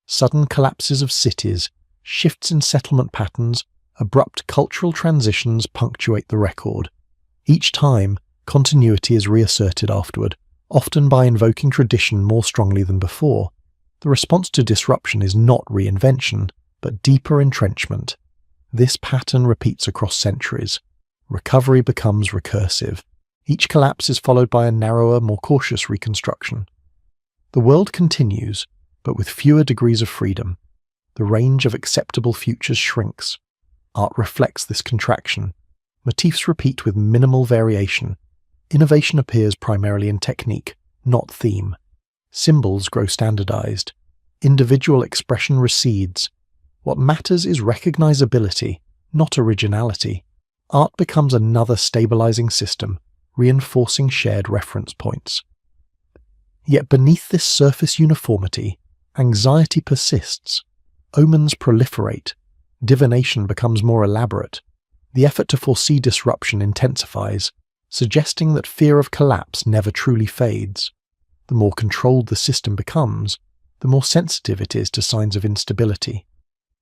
Sudden collapses of cities, shifts in settlement patterns, abrupt cultural transitions punctuate the record. Each time, continuity is reasserted afterward, often by invoking tradition more strongly than before. The response to disruption is not reinvention, but deeper entrenchment. This pattern repeats across centuries. Recovery becomes recursive. Each collapse is followed by a narrower, more cautious reconstruction. The world continues, but with fewer degrees of freedom. The range of acceptable futures shrinks. Art reflects this contraction. Motifs repeat with minimal variation. Innovation appears primarily in technique, not theme. Symbols grow standardized. Individual expression recedes. What matters is recognizability, not originality. Art becomes another stabilizing system, reinforcing shared reference points. Yet beneath this surface uniformity, anxiety persists. Omens proliferate. Divination becomes more elaborate. The effort to foresee disruption intensifies, suggesting that fear of collapse never truly fades. The more controlled the system becomes, the more sensitive it is to signs of instability.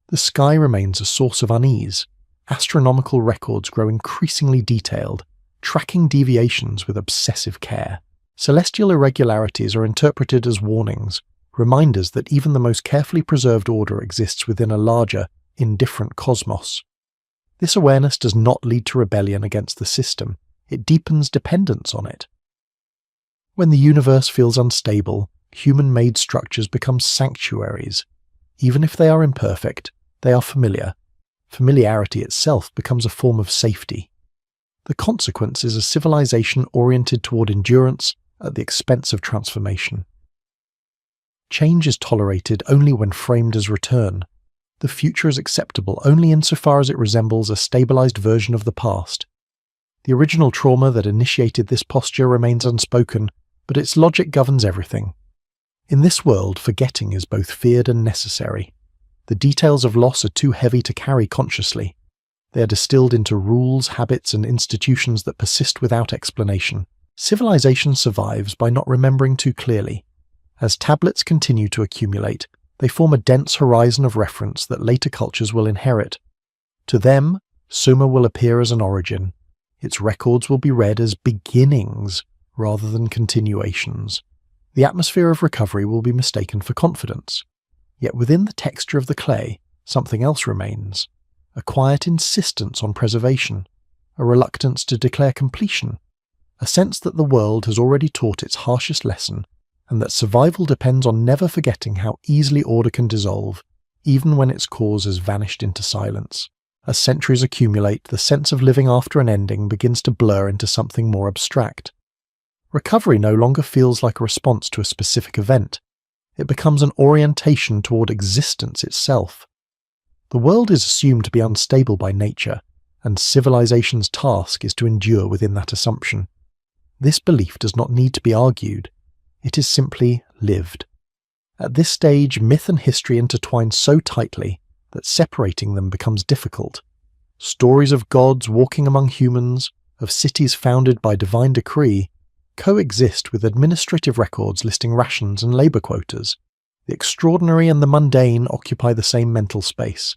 The sky remains a source of unease. Astronomical records grow increasingly detailed, tracking deviations with obsessive care. Celestial irregularities are interpreted as warnings, reminders that even the most carefully preserved order exists within a larger, indifferent cosmos. This awareness does not lead to rebellion against the system, it deepens dependence on it. When the universe feels unstable, human-made structures become sanctuaries. Even if they are imperfect, they are familiar. Familiarity itself becomes a form of safety. The consequence is a civilization oriented toward endurance at the expense of transformation. Change is tolerated only when framed as return. The future is acceptable only insofar as it resembles a stabilized version of the past. The original trauma that initiated this posture remains unspoken, but its logic governs everything. In this world, forgetting is both feared and necessary. The details of loss are too heavy to carry consciously. They are distilled into rules, habits, and institutions that persist without explanation. Civilization survives by not remembering too clearly. As tablets continue to accumulate, they form a dense horizon of reference that later cultures will inherit. To them, Sumer will appear as an origin. Its records will be read as beginnings rather than continuations. The atmosphere of recovery will be mistaken for confidence. Yet within the texture of the clay, something else remains. A quiet insistence on preservation, a reluctance to declare completion, a sense that the world has already taught its harshest lesson, and that survival depends on never forgetting how easily order can dissolve, even when its cause has vanished into silence. As centuries accumulate, the sense of living after an ending begins to blur into something more abstract. Recovery no longer feels like a response to a specific event. It becomes an orientation toward existence itself. The world is assumed to be unstable by nature, and civilization's task is to endure within that assumption. This belief does not need to be argued. It is simply lived. At this stage, myth and history intertwine so tightly that separating them becomes difficult. Stories of gods walking among humans, of cities founded by divine decree, coexist with administrative records listing rations and labour quotas. The extraordinary and the mundane occupy the same mental space.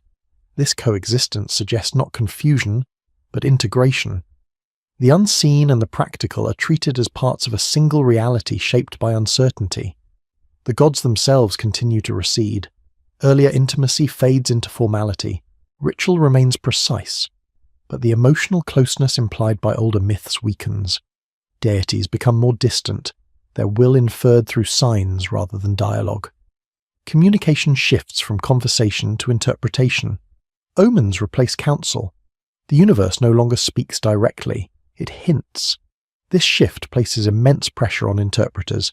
This coexistence suggests not confusion, but integration. The unseen and the practical are treated as parts of a single reality shaped by uncertainty. The gods themselves continue to recede. Earlier intimacy fades into formality. Ritual remains precise, but the emotional closeness implied by older myths weakens. Deities become more distant, their will inferred through signs rather than dialogue. Communication shifts from conversation to interpretation. Omens replace counsel. The universe no longer speaks directly, it hints. This shift places immense pressure on interpreters.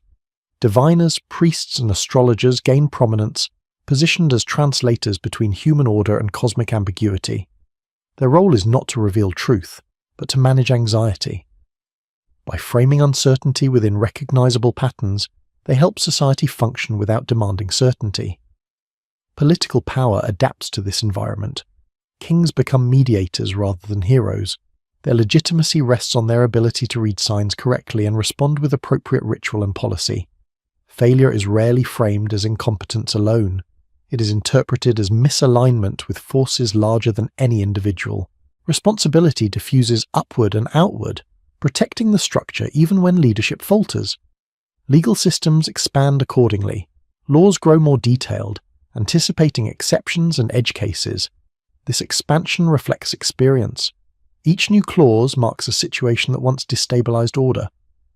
Diviners, priests, and astrologers gain prominence, positioned as translators between human order and cosmic ambiguity. Their role is not to reveal truth, but to manage anxiety. By framing uncertainty within recognizable patterns, they help society function without demanding certainty. Political power adapts to this environment. Kings become mediators rather than heroes. Their legitimacy rests on their ability to read signs correctly and respond with appropriate ritual and policy. Failure is rarely framed as incompetence alone. It is interpreted as misalignment with forces larger than any individual. Responsibility diffuses upward and outward, protecting the structure even when leadership falters. Legal systems expand accordingly. Laws grow more detailed, anticipating exceptions and edge cases. This expansion reflects experience. Each new clause marks a situation that once destabilized order.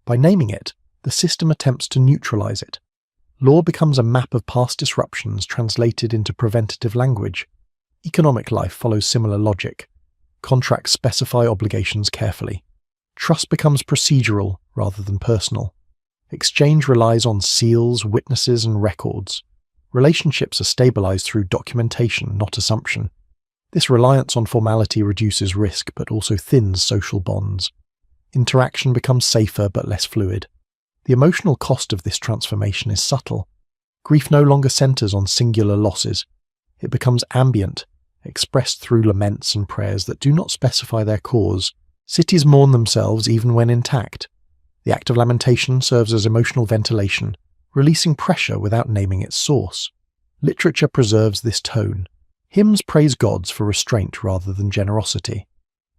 By naming it, the system attempts to neutralize it. Law becomes a map of past disruptions translated into preventative language. Economic life follows similar logic. Contracts specify obligations carefully. Trust becomes procedural rather than personal. Exchange relies on seals, witnesses, and records. Relationships are stabilized through documentation, not assumption. This reliance on formality reduces risk but also thins social bonds. Interaction becomes safer but less fluid. The emotional cost of this transformation is subtle. Grief no longer centers on singular losses. It becomes ambient, expressed through laments and prayers that do not specify their cause. Cities mourn themselves even when intact. The act of lamentation serves as emotional ventilation, releasing pressure without naming its source. Literature preserves this tone. Hymns praise gods for restraint rather than generosity.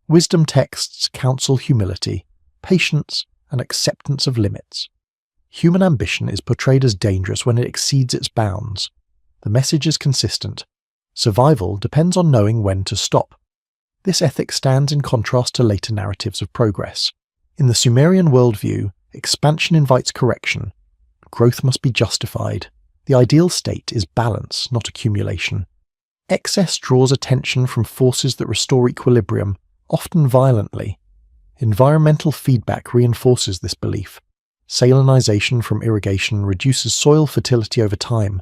Wisdom texts counsel humility, patience, and acceptance of limits. Human ambition is portrayed as dangerous when it exceeds its bounds. The message is consistent. Survival depends on knowing when to stop. This ethic stands in contrast to later narratives of progress. In the Sumerian worldview, expansion invites correction. Growth must be justified. The ideal state is balance, not accumulation. Excess draws attention from forces that restore equilibrium, often violently. Environmental feedback reinforces this belief. Salinization from irrigation reduces soil fertility over time.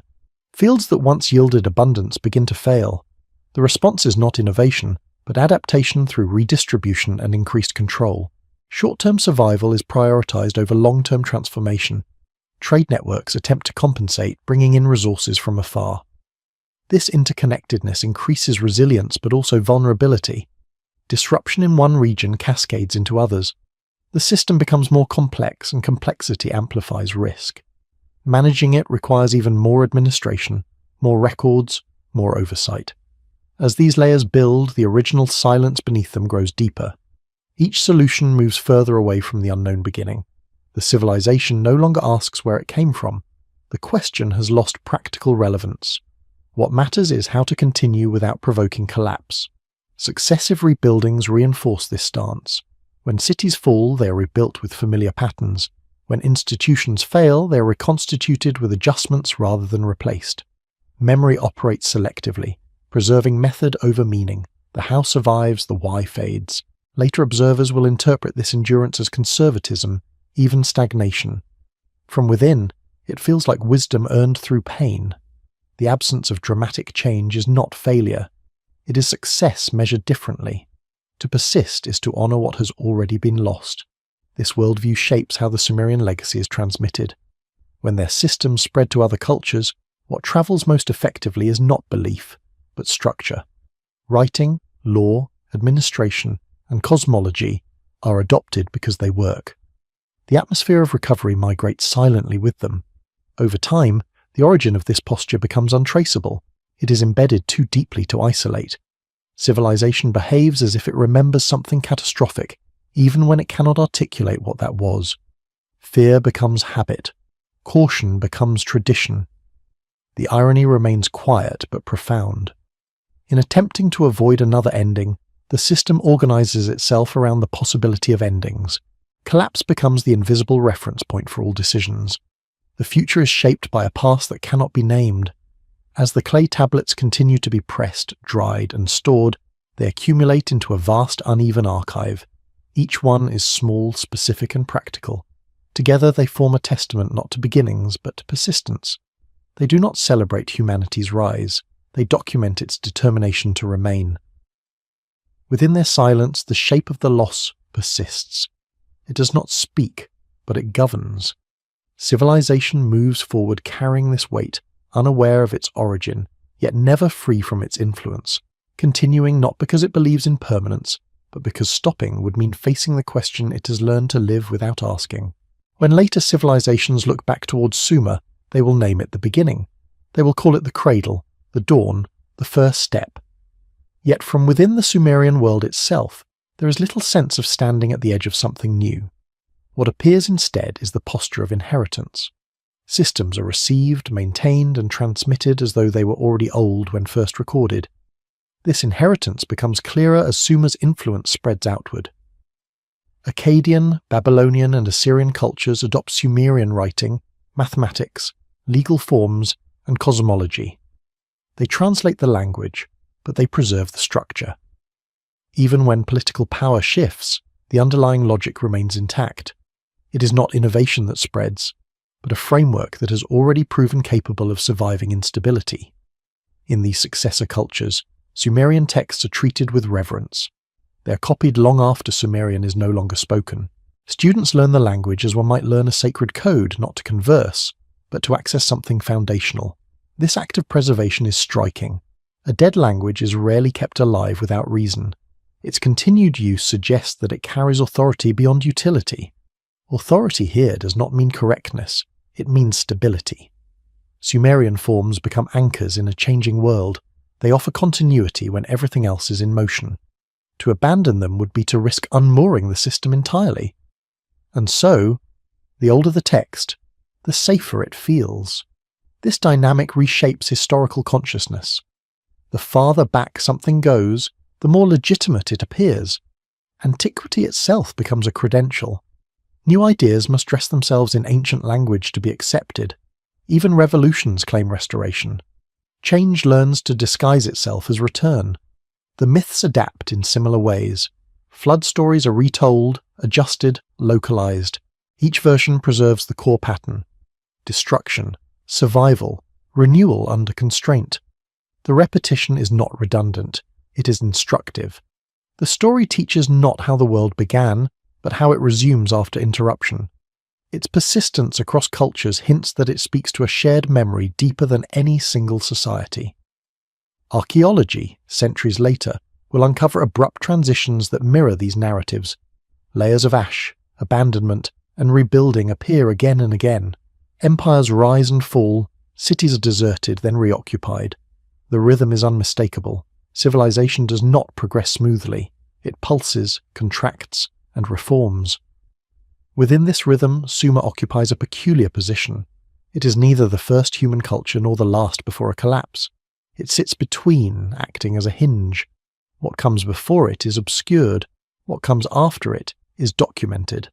Fields that once yielded abundance begin to fail. The response is not innovation, but adaptation through redistribution and increased control. Short-term survival is prioritized over long-term transformation. Trade networks attempt to compensate, bringing in resources from afar. This interconnectedness increases resilience but also vulnerability. Disruption in one region cascades into others. The system becomes more complex, and complexity amplifies risk. Managing it requires even more administration, more records, more oversight. As these layers build, the original silence beneath them grows deeper. Each solution moves further away from the unknown beginning. The civilization no longer asks where it came from. The question has lost practical relevance. What matters is how to continue without provoking collapse. Successive rebuildings reinforce this stance. When cities fall, they are rebuilt with familiar patterns. When institutions fail, they are reconstituted with adjustments rather than replaced. Memory operates selectively, preserving method over meaning. The how survives, the why fades. Later observers will interpret this endurance as conservatism, even stagnation. From within, it feels like wisdom earned through pain. The absence of dramatic change is not failure. It is success measured differently. To persist is to honor what has already been lost. This worldview shapes how the Sumerian legacy is transmitted. When their systems spread to other cultures, What travels most effectively is not belief, but structure. Writing, law, administration, and cosmology are adopted because they work. The atmosphere of recovery migrates silently with them. Over time, the origin of this posture becomes untraceable. It is embedded too deeply to isolate. Civilization behaves as if it remembers something catastrophic, even when it cannot articulate what that was. Fear becomes habit. Caution becomes tradition. The irony remains quiet but profound. In attempting to avoid another ending, the system organizes itself around the possibility of endings. Collapse becomes the invisible reference point for all decisions. The future is shaped by a past that cannot be named. As the clay tablets continue to be pressed, dried, and stored, they accumulate into a vast, uneven archive. Each one is small, specific, and practical. Together they form a testament not to beginnings, but to persistence. They do not celebrate humanity's rise. They document its determination to remain. Within their silence, the shape of the loss persists. It does not speak, but it governs. Civilization moves forward carrying this weight, unaware of its origin, yet never free from its influence, continuing not because it believes in permanence, but because stopping would mean facing the question it has learned to live without asking. When later civilizations look back towards Sumer, they will name it the beginning. They will call it the cradle, the dawn, the first step. Yet from within the Sumerian world itself, there is little sense of standing at the edge of something new. What appears instead is the posture of inheritance. Systems are received, maintained, and transmitted as though they were already old when first recorded. This inheritance becomes clearer as Sumer's influence spreads outward. Akkadian, Babylonian, and Assyrian cultures adopt Sumerian writing, mathematics, legal forms, and cosmology. They translate the language, but they preserve the structure. Even when political power shifts, the underlying logic remains intact. It is not innovation that spreads, but a framework that has already proven capable of surviving instability. In these successor cultures, Sumerian texts are treated with reverence. They are copied long after Sumerian is no longer spoken. Students learn the language as one might learn a sacred code, not to converse, but to access something foundational. This act of preservation is striking. A dead language is rarely kept alive without reason. Its continued use suggests that it carries authority beyond utility. Authority here does not mean correctness, it means stability. Sumerian forms become anchors in a changing world. They offer continuity when everything else is in motion. To abandon them would be to risk unmooring the system entirely. And so, the older the text, the safer it feels. This dynamic reshapes historical consciousness. The farther back something goes, the more legitimate it appears. Antiquity itself becomes a credential. New ideas must dress themselves in ancient language to be accepted. Even revolutions claim restoration. Change learns to disguise itself as return. The myths adapt in similar ways. Flood stories are retold, adjusted, localized. Each version preserves the core pattern: destruction, survival, renewal under constraint. The repetition is not redundant, it is instructive. The story teaches not how the world began, but how it resumes after interruption. Its persistence across cultures hints that it speaks to a shared memory deeper than any single society. Archaeology, centuries later, will uncover abrupt transitions that mirror these narratives. Layers of ash, abandonment, and rebuilding appear again and again. Empires rise and fall, cities are deserted, then reoccupied. The rhythm is unmistakable. Civilization does not progress smoothly. It pulses, contracts, and reforms. Within this rhythm, Sumer occupies a peculiar position. It is neither the first human culture nor the last before a collapse. It sits between, acting as a hinge. What comes before it is obscured. What comes after it is documented.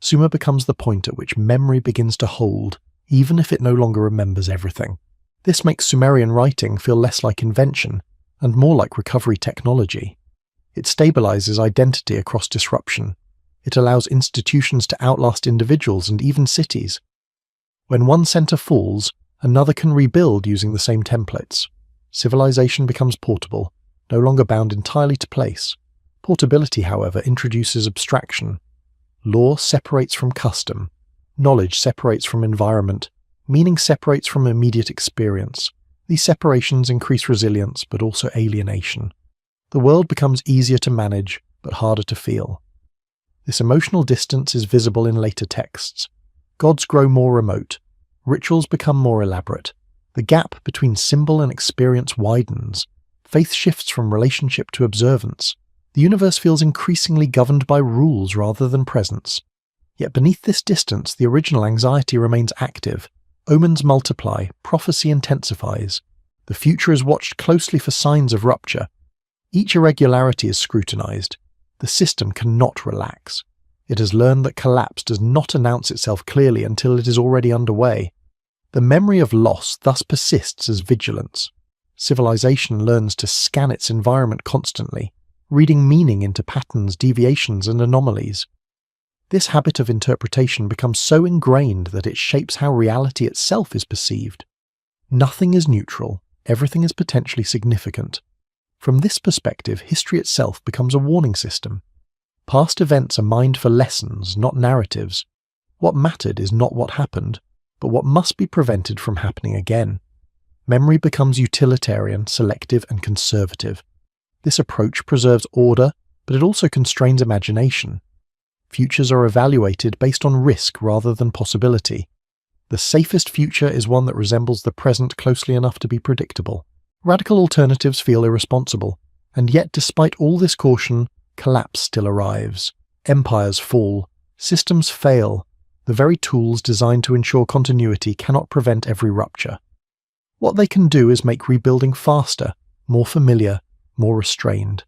Sumer becomes the point at which memory begins to hold, even if it no longer remembers everything. This makes Sumerian writing feel less like invention, and more like recovery technology. It stabilizes identity across disruption. It allows institutions to outlast individuals and even cities. When one center falls, another can rebuild using the same templates. Civilization becomes portable, no longer bound entirely to place. Portability, however, introduces abstraction. Law separates from custom. Knowledge separates from environment. Meaning separates from immediate experience. These separations increase resilience, but also alienation. The world becomes easier to manage, but harder to feel. This emotional distance is visible in later texts. Gods grow more remote. Rituals become more elaborate. The gap between symbol and experience widens. Faith shifts from relationship to observance. The universe feels increasingly governed by rules rather than presence. Yet beneath this distance, the original anxiety remains active. Omens multiply, prophecy intensifies. The future is watched closely for signs of rupture. Each irregularity is scrutinized. The system cannot relax. It has learned that collapse does not announce itself clearly until it is already underway. The memory of loss thus persists as vigilance. Civilization learns to scan its environment constantly, reading meaning into patterns, deviations, and anomalies. This habit of interpretation becomes so ingrained that it shapes how reality itself is perceived. Nothing is neutral, everything is potentially significant. From this perspective, history itself becomes a warning system. Past events are mined for lessons, not narratives. What mattered is not what happened, but what must be prevented from happening again. Memory becomes utilitarian, selective, and conservative. This approach preserves order, but it also constrains imagination. Futures are evaluated based on risk rather than possibility. The safest future is one that resembles the present closely enough to be predictable. Radical alternatives feel irresponsible, and yet despite all this caution, collapse still arrives. Empires fall, systems fail. The very tools designed to ensure continuity cannot prevent every rupture. What they can do is make rebuilding faster, more familiar, more restrained.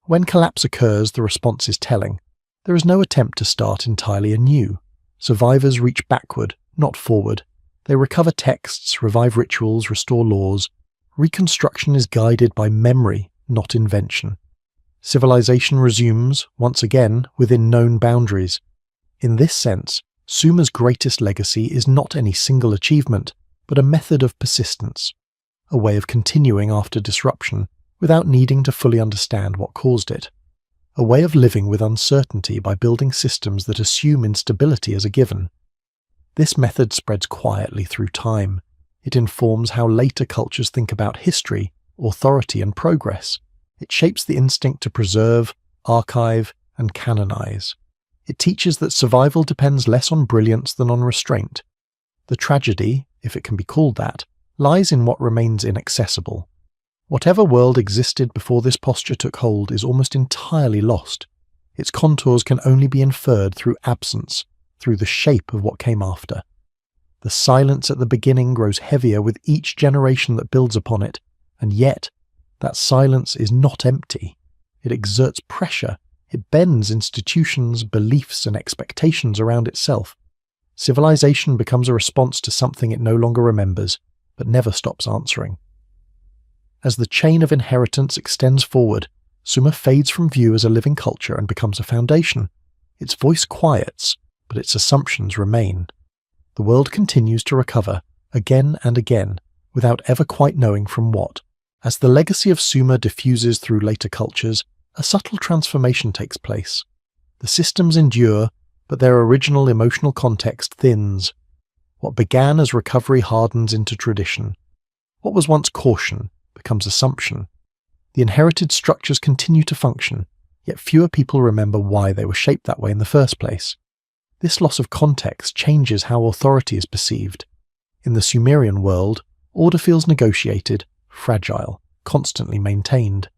When collapse occurs, the response is telling. There is no attempt to start entirely anew. Survivors reach backward, not forward. They recover texts, revive rituals, restore laws. Reconstruction is guided by memory, not invention. Civilization resumes, once again, within known boundaries. In this sense, Sumer's greatest legacy is not any single achievement, but a method of persistence, a way of continuing after disruption without needing to fully understand what caused it, a way of living with uncertainty by building systems that assume instability as a given. This method spreads quietly through time. It informs how later cultures think about history, authority, and progress. It shapes the instinct to preserve, archive, and canonize. It teaches that survival depends less on brilliance than on restraint. The tragedy, if it can be called that, lies in what remains inaccessible. Whatever world existed before this posture took hold is almost entirely lost. Its contours can only be inferred through absence, through the shape of what came after. The silence at the beginning grows heavier with each generation that builds upon it, and yet, that silence is not empty. It exerts pressure. It bends institutions, beliefs, and expectations around itself. Civilization becomes a response to something it no longer remembers, but never stops answering. As the chain of inheritance extends forward, Sumer fades from view as a living culture and becomes a foundation. Its voice quiets, but its assumptions remain. The world continues to recover, again and again, without ever quite knowing from what. As the legacy of Sumer diffuses through later cultures, a subtle transformation takes place. The systems endure, but their original emotional context thins. What began as recovery hardens into tradition. What was once caution becomes assumption. The inherited structures continue to function, yet fewer people remember why they were shaped that way in the first place. This loss of context changes how authority is perceived. In the Sumerian world, order feels negotiated, fragile, constantly maintained.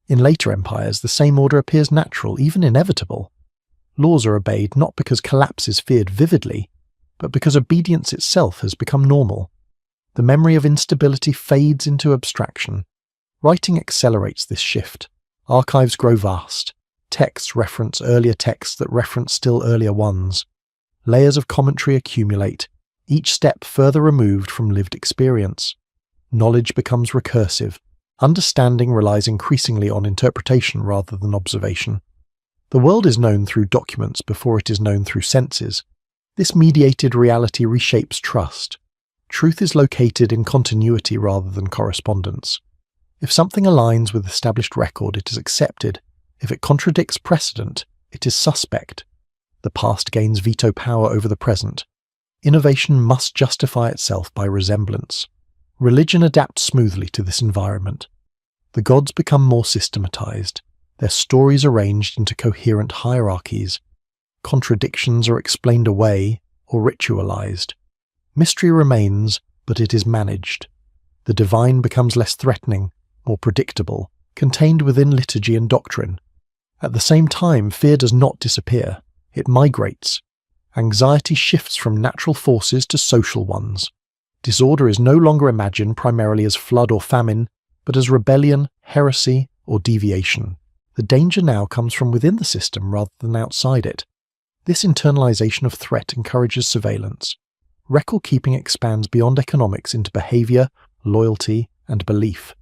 In later empires, the same order appears natural, even inevitable. Laws are obeyed not because collapse is feared vividly, but because obedience itself has become normal. The memory of instability fades into abstraction. Writing accelerates this shift. Archives grow vast. Texts reference earlier texts that reference still earlier ones. Layers of commentary accumulate, each step further removed from lived experience. Knowledge becomes recursive. Understanding relies increasingly on interpretation rather than observation. The world is known through documents before it is known through senses. This mediated reality reshapes trust. Truth is located in continuity rather than correspondence. If something aligns with established record, it is accepted. If it contradicts precedent, it is suspect. The past gains veto power over the present. Innovation must justify itself by resemblance. Religion adapts smoothly to this environment. The gods become more systematized, their stories arranged into coherent hierarchies. Contradictions are explained away or ritualized. Mystery remains, but it is managed. The divine becomes less threatening, more predictable, contained within liturgy and doctrine. At the same time, fear does not disappear. It migrates. Anxiety shifts from natural forces to social ones. Disorder is no longer imagined primarily as flood or famine, but as rebellion, heresy, or deviation. The danger now comes from within the system rather than outside it. This internalization of threat encourages surveillance. Record-keeping expands beyond economics into behavior, loyalty, and belief.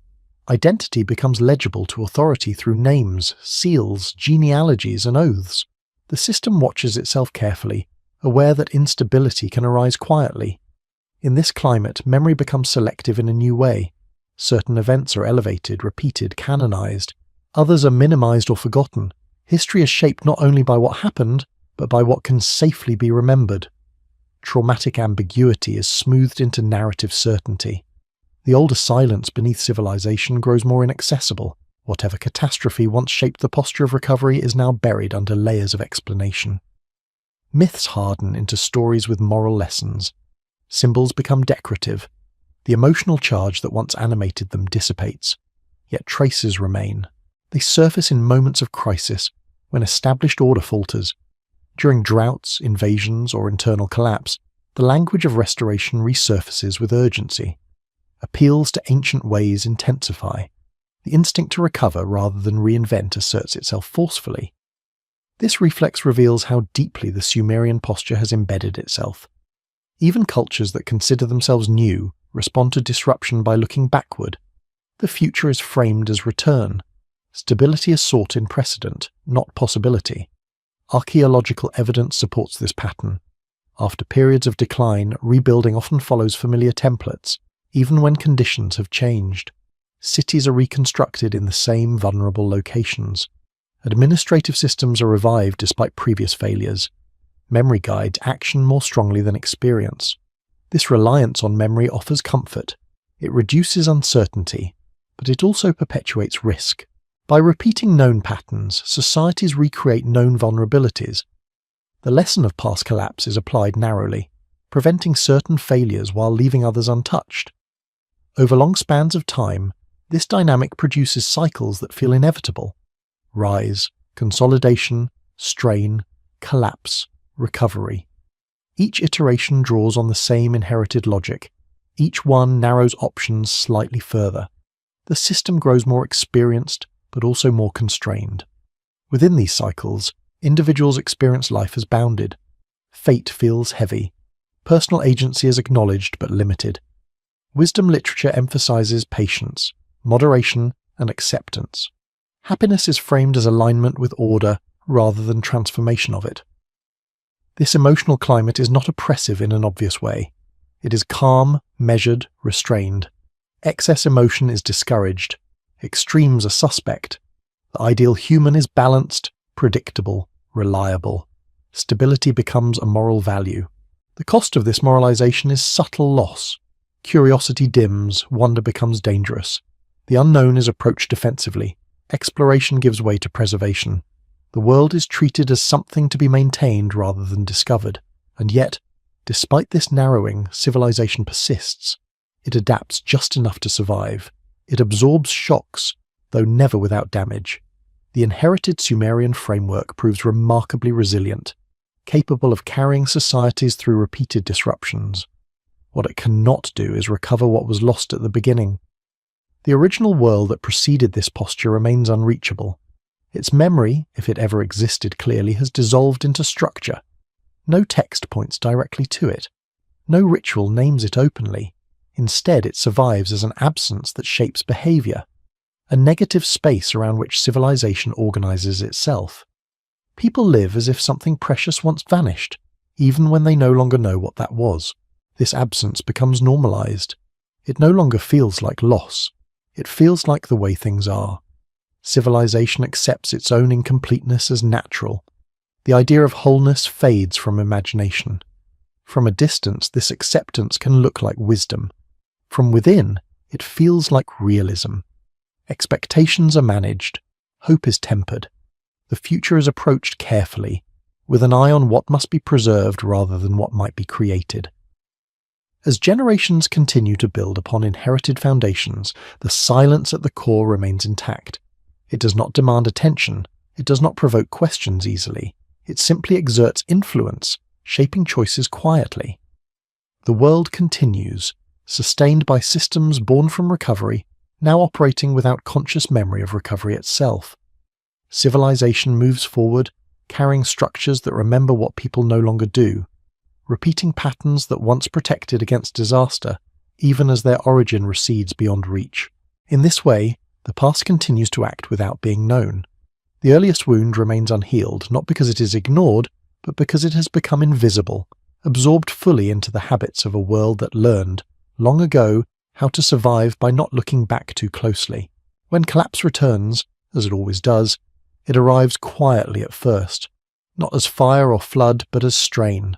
Identity becomes legible to authority through names, seals, genealogies, and oaths. The system watches itself carefully, aware that instability can arise quietly. In this climate, memory becomes selective in a new way. Certain events are elevated, repeated, canonized. Others are minimized or forgotten. History is shaped not only by what happened, but by what can safely be remembered. Traumatic ambiguity is smoothed into narrative certainty. The older silence beneath civilization grows more inaccessible. Whatever catastrophe once shaped the posture of recovery is now buried under layers of explanation. Myths harden into stories with moral lessons. Symbols become decorative. The emotional charge that once animated them dissipates. Yet traces remain. They surface in moments of crisis, when established order falters. During droughts, invasions, or internal collapse, the language of restoration resurfaces with urgency. Appeals to ancient ways intensify. The instinct to recover rather than reinvent asserts itself forcefully. This reflex reveals how deeply the Sumerian posture has embedded itself. Even cultures that consider themselves new respond to disruption by looking backward. The future is framed as return. Stability is sought in precedent, not possibility. Archaeological evidence supports this pattern. After periods of decline, rebuilding often follows familiar templates, even when conditions have changed. Cities are reconstructed in the same vulnerable locations. Administrative systems are revived despite previous failures. Memory guides action more strongly than experience. This reliance on memory offers comfort. It reduces uncertainty, but it also perpetuates risk. By repeating known patterns, societies recreate known vulnerabilities. The lesson of past collapse is applied narrowly, preventing certain failures while leaving others untouched. Over long spans of time, this dynamic produces cycles that feel inevitable. Rise, consolidation, strain, collapse, recovery. Each iteration draws on the same inherited logic. Each one narrows options slightly further. The system grows more experienced, but also more constrained. Within these cycles, individuals experience life as bounded. Fate feels heavy. Personal agency is acknowledged but limited. Wisdom literature emphasizes patience, moderation, and acceptance. Happiness is framed as alignment with order rather than transformation of it. This emotional climate is not oppressive in an obvious way. It is calm, measured, restrained. Excess emotion is discouraged. Extremes are suspect. The ideal human is balanced, predictable, reliable. Stability becomes a moral value. The cost of this moralization is subtle loss. Curiosity dims, wonder becomes dangerous. The unknown is approached defensively. Exploration gives way to preservation. The world is treated as something to be maintained rather than discovered. And yet, despite this narrowing, civilization persists. It adapts just enough to survive. It absorbs shocks, though never without damage. The inherited Sumerian framework proves remarkably resilient, capable of carrying societies through repeated disruptions. What it cannot do is recover what was lost at the beginning. The original world that preceded this posture remains unreachable. Its memory, if it ever existed clearly, has dissolved into structure. No text points directly to it. No ritual names it openly. Instead, it survives as an absence that shapes behavior, a negative space around which civilization organizes itself. People live as if something precious once vanished, even when they no longer know what that was. This absence becomes normalized. It no longer feels like loss. It feels like the way things are. Civilization accepts its own incompleteness as natural. The idea of wholeness fades from imagination. From a distance, this acceptance can look like wisdom. From within, it feels like realism. Expectations are managed, hope is tempered. The future is approached carefully, with an eye on what must be preserved rather than what might be created. As generations continue to build upon inherited foundations, the silence at the core remains intact. It does not demand attention, it does not provoke questions easily, it simply exerts influence, shaping choices quietly. The world continues, sustained by systems born from recovery, now operating without conscious memory of recovery itself. Civilization moves forward, carrying structures that remember what people no longer do, repeating patterns that once protected against disaster, even as their origin recedes beyond reach. In this way, the past continues to act without being known. The earliest wound remains unhealed, not because it is ignored, but because it has become invisible, absorbed fully into the habits of a world that learned, long ago, how to survive by not looking back too closely. When collapse returns, as it always does, it arrives quietly at first, not as fire or flood, but as strain.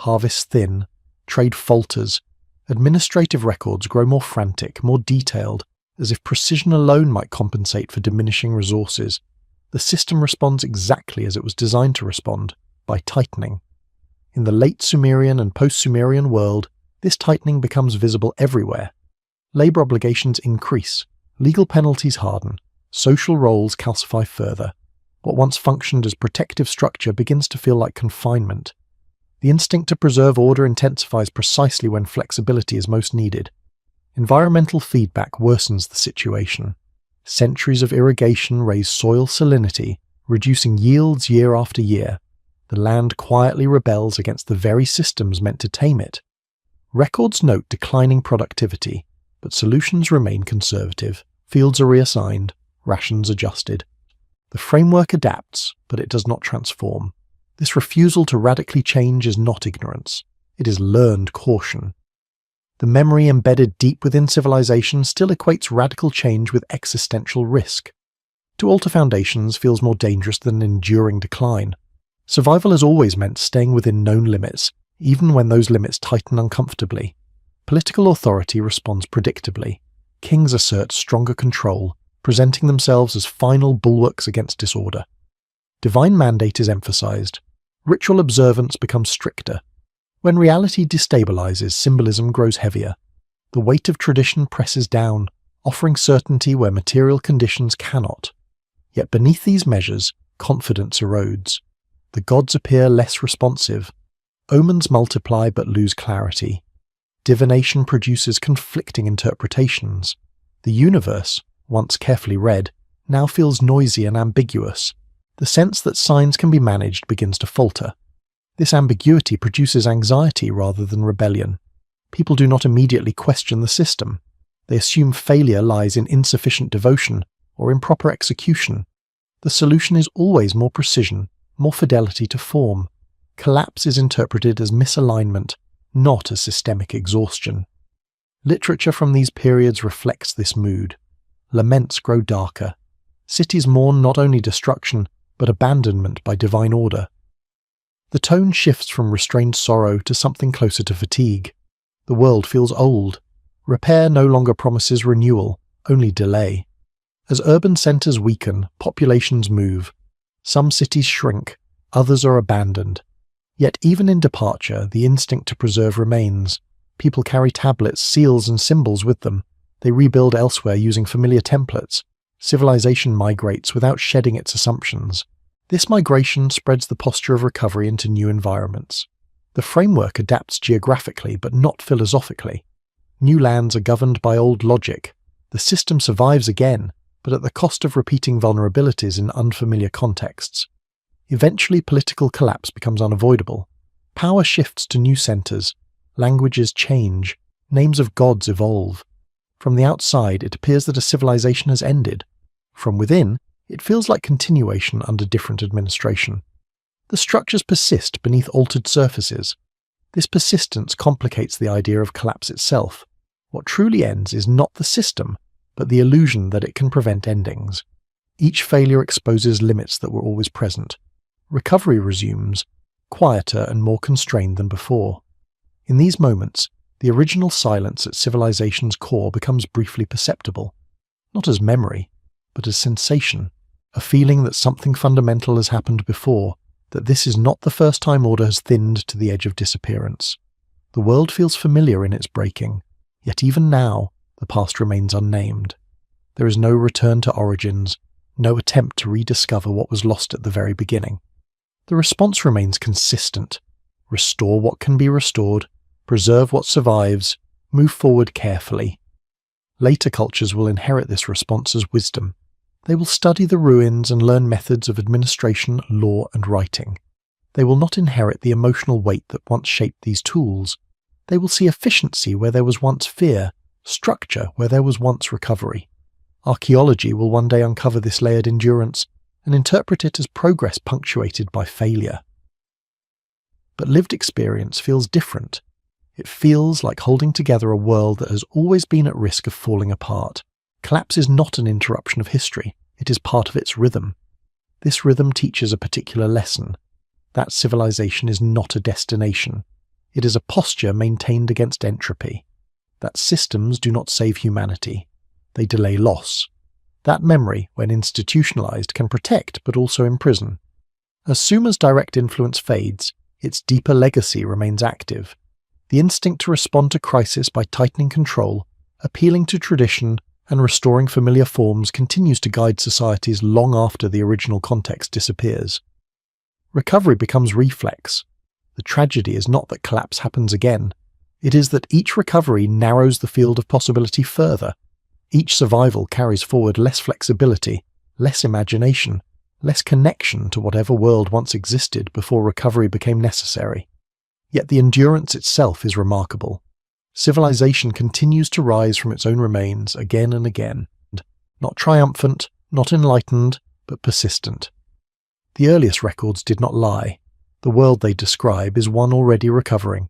Harvests thin, trade falters, administrative records grow more frantic, more detailed, as if precision alone might compensate for diminishing resources. The system responds exactly as it was designed to respond, by tightening. In the late Sumerian and post-Sumerian world, this tightening becomes visible everywhere. Labor obligations increase, legal penalties harden, social roles calcify further. What once functioned as protective structure begins to feel like confinement. The instinct to preserve order intensifies precisely when flexibility is most needed. Environmental feedback worsens the situation. Centuries of irrigation raise soil salinity, reducing yields year after year. The land quietly rebels against the very systems meant to tame it. Records note declining productivity, but solutions remain conservative. Fields are reassigned, rations adjusted. The framework adapts, but it does not transform. This refusal to radically change is not ignorance. It is learned caution. The memory embedded deep within civilization still equates radical change with existential risk. To alter foundations feels more dangerous than enduring decline. Survival has always meant staying within known limits, even when those limits tighten uncomfortably. Political authority responds predictably. Kings assert stronger control, presenting themselves as final bulwarks against disorder. Divine mandate is emphasized. Ritual observance becomes stricter. When reality destabilizes, symbolism grows heavier. The weight of tradition presses down, offering certainty where material conditions cannot. Yet beneath these measures, confidence erodes. The gods appear less responsive. Omens multiply but lose clarity. Divination produces conflicting interpretations. The universe, once carefully read, now feels noisy and ambiguous. The sense that signs can be managed begins to falter. This ambiguity produces anxiety rather than rebellion. People do not immediately question the system. They assume failure lies in insufficient devotion or improper execution. The solution is always more precision, more fidelity to form. Collapse is interpreted as misalignment, not as systemic exhaustion. Literature from these periods reflects this mood. Laments grow darker. Cities mourn not only destruction, but abandonment by divine order. The tone shifts from restrained sorrow to something closer to fatigue. The world feels old. Repair no longer promises renewal, only delay. As urban centers weaken, populations move. Some cities shrink, others are abandoned. Yet even in departure, the instinct to preserve remains. People carry tablets, seals, and symbols with them. They rebuild elsewhere using familiar templates. Civilization migrates without shedding its assumptions. This migration spreads the posture of recovery into new environments. The framework adapts geographically but not philosophically. New lands are governed by old logic. The system survives again, but at the cost of repeating vulnerabilities in unfamiliar contexts. Eventually, political collapse becomes unavoidable. Power shifts to new centers. Languages change. Names of gods evolve. From the outside, it appears that a civilization has ended. From within, it feels like continuation under different administration. The structures persist beneath altered surfaces. This persistence complicates the idea of collapse itself. What truly ends is not the system, but the illusion that it can prevent endings. Each failure exposes limits that were always present. Recovery resumes, quieter and more constrained than before. In these moments, the original silence at civilization's core becomes briefly perceptible, not as memory, but as sensation, a feeling that something fundamental has happened before, that this is not the first time order has thinned to the edge of disappearance. The world feels familiar in its breaking, yet even now, the past remains unnamed. There is no return to origins, no attempt to rediscover what was lost at the very beginning. The response remains consistent: restore what can be restored, preserve what survives, move forward carefully. Later cultures will inherit this response as wisdom. They will study the ruins and learn methods of administration, law, and writing. They will not inherit the emotional weight that once shaped these tools. They will see efficiency where there was once fear, structure where there was once recovery. Archaeology will one day uncover this layered endurance and interpret it as progress punctuated by failure. But lived experience feels different. It feels like holding together a world that has always been at risk of falling apart. Collapse is not an interruption of history, it is part of its rhythm. This rhythm teaches a particular lesson. That civilization is not a destination. It is a posture maintained against entropy. That systems do not save humanity. They delay loss. That memory, when institutionalized, can protect but also imprison. As Sumer's direct influence fades, its deeper legacy remains active. The instinct to respond to crisis by tightening control, appealing to tradition, and restoring familiar forms continues to guide societies long after the original context disappears. Recovery becomes reflex. The tragedy is not that collapse happens again. It is that each recovery narrows the field of possibility further. Each survival carries forward less flexibility, less imagination, less connection to whatever world once existed before recovery became necessary. Yet the endurance itself is remarkable. Civilization continues to rise from its own remains again and again, not triumphant, not enlightened, but persistent. The earliest records did not lie. The world they describe is one already recovering.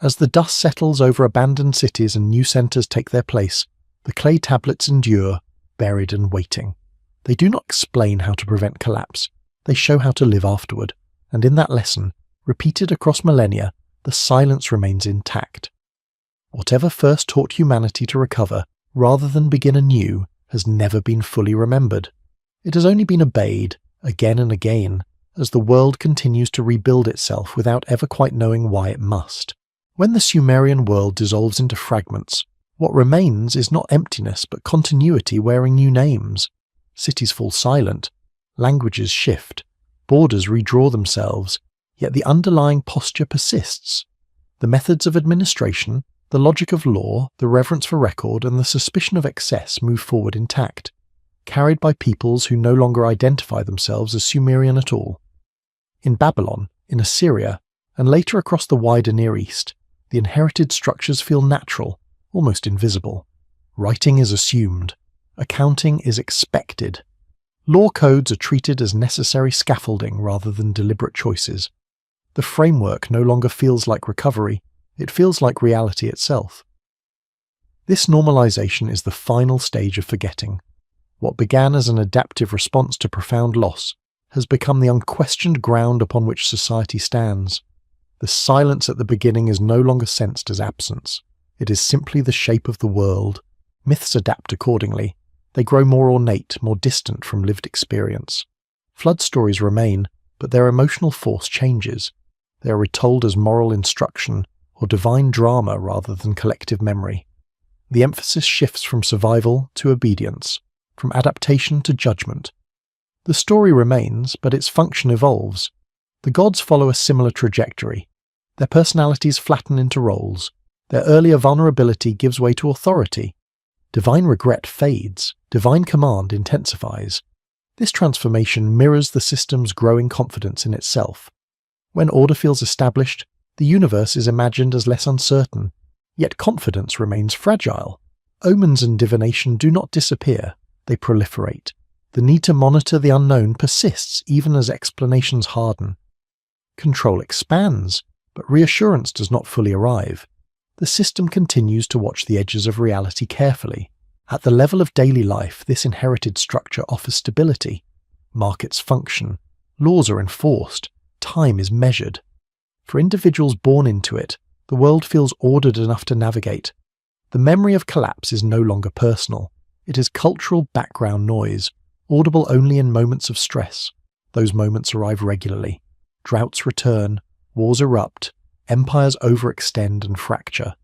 As the dust settles over abandoned cities and new centers take their place, the clay tablets endure, buried and waiting. They do not explain how to prevent collapse. They show how to live afterward. And in that lesson, repeated across millennia, the silence remains intact. Whatever first taught humanity to recover, rather than begin anew, has never been fully remembered. It has only been obeyed, again and again, as the world continues to rebuild itself without ever quite knowing why it must. When the Sumerian world dissolves into fragments, what remains is not emptiness but continuity wearing new names. Cities fall silent, languages shift, borders redraw themselves, yet the underlying posture persists. The methods of administration, the logic of law, the reverence for record, and the suspicion of excess move forward intact, carried by peoples who no longer identify themselves as Sumerian at all. In Babylon, in Assyria, and later across the wider Near East, the inherited structures feel natural, almost invisible. Writing is assumed. Accounting is expected. Law codes are treated as necessary scaffolding rather than deliberate choices. The framework no longer feels like recovery, it feels like reality itself. This normalization is the final stage of forgetting. What began as an adaptive response to profound loss has become the unquestioned ground upon which society stands. The silence at the beginning is no longer sensed as absence. It is simply the shape of the world. Myths adapt accordingly. They grow more ornate, more distant from lived experience. Flood stories remain, but their emotional force changes. They are retold as moral instruction or divine drama rather than collective memory. The emphasis shifts from survival to obedience, from adaptation to judgment. The story remains, but its function evolves. The gods follow a similar trajectory. Their personalities flatten into roles. Their earlier vulnerability gives way to authority. Divine regret fades. Divine command intensifies. This transformation mirrors the system's growing confidence in itself. When order feels established, the universe is imagined as less uncertain, yet confidence remains fragile. Omens and divination do not disappear, they proliferate. The need to monitor the unknown persists even as explanations harden. Control expands, but reassurance does not fully arrive. The system continues to watch the edges of reality carefully. At the level of daily life, this inherited structure offers stability. Markets function. Laws are enforced. Time is measured. For individuals born into it, The world feels ordered enough to navigate. The memory of collapse is no longer personal. It is cultural background noise, audible only in moments of stress. Those moments arrive regularly. Droughts return, wars erupt, empires overextend and fracture.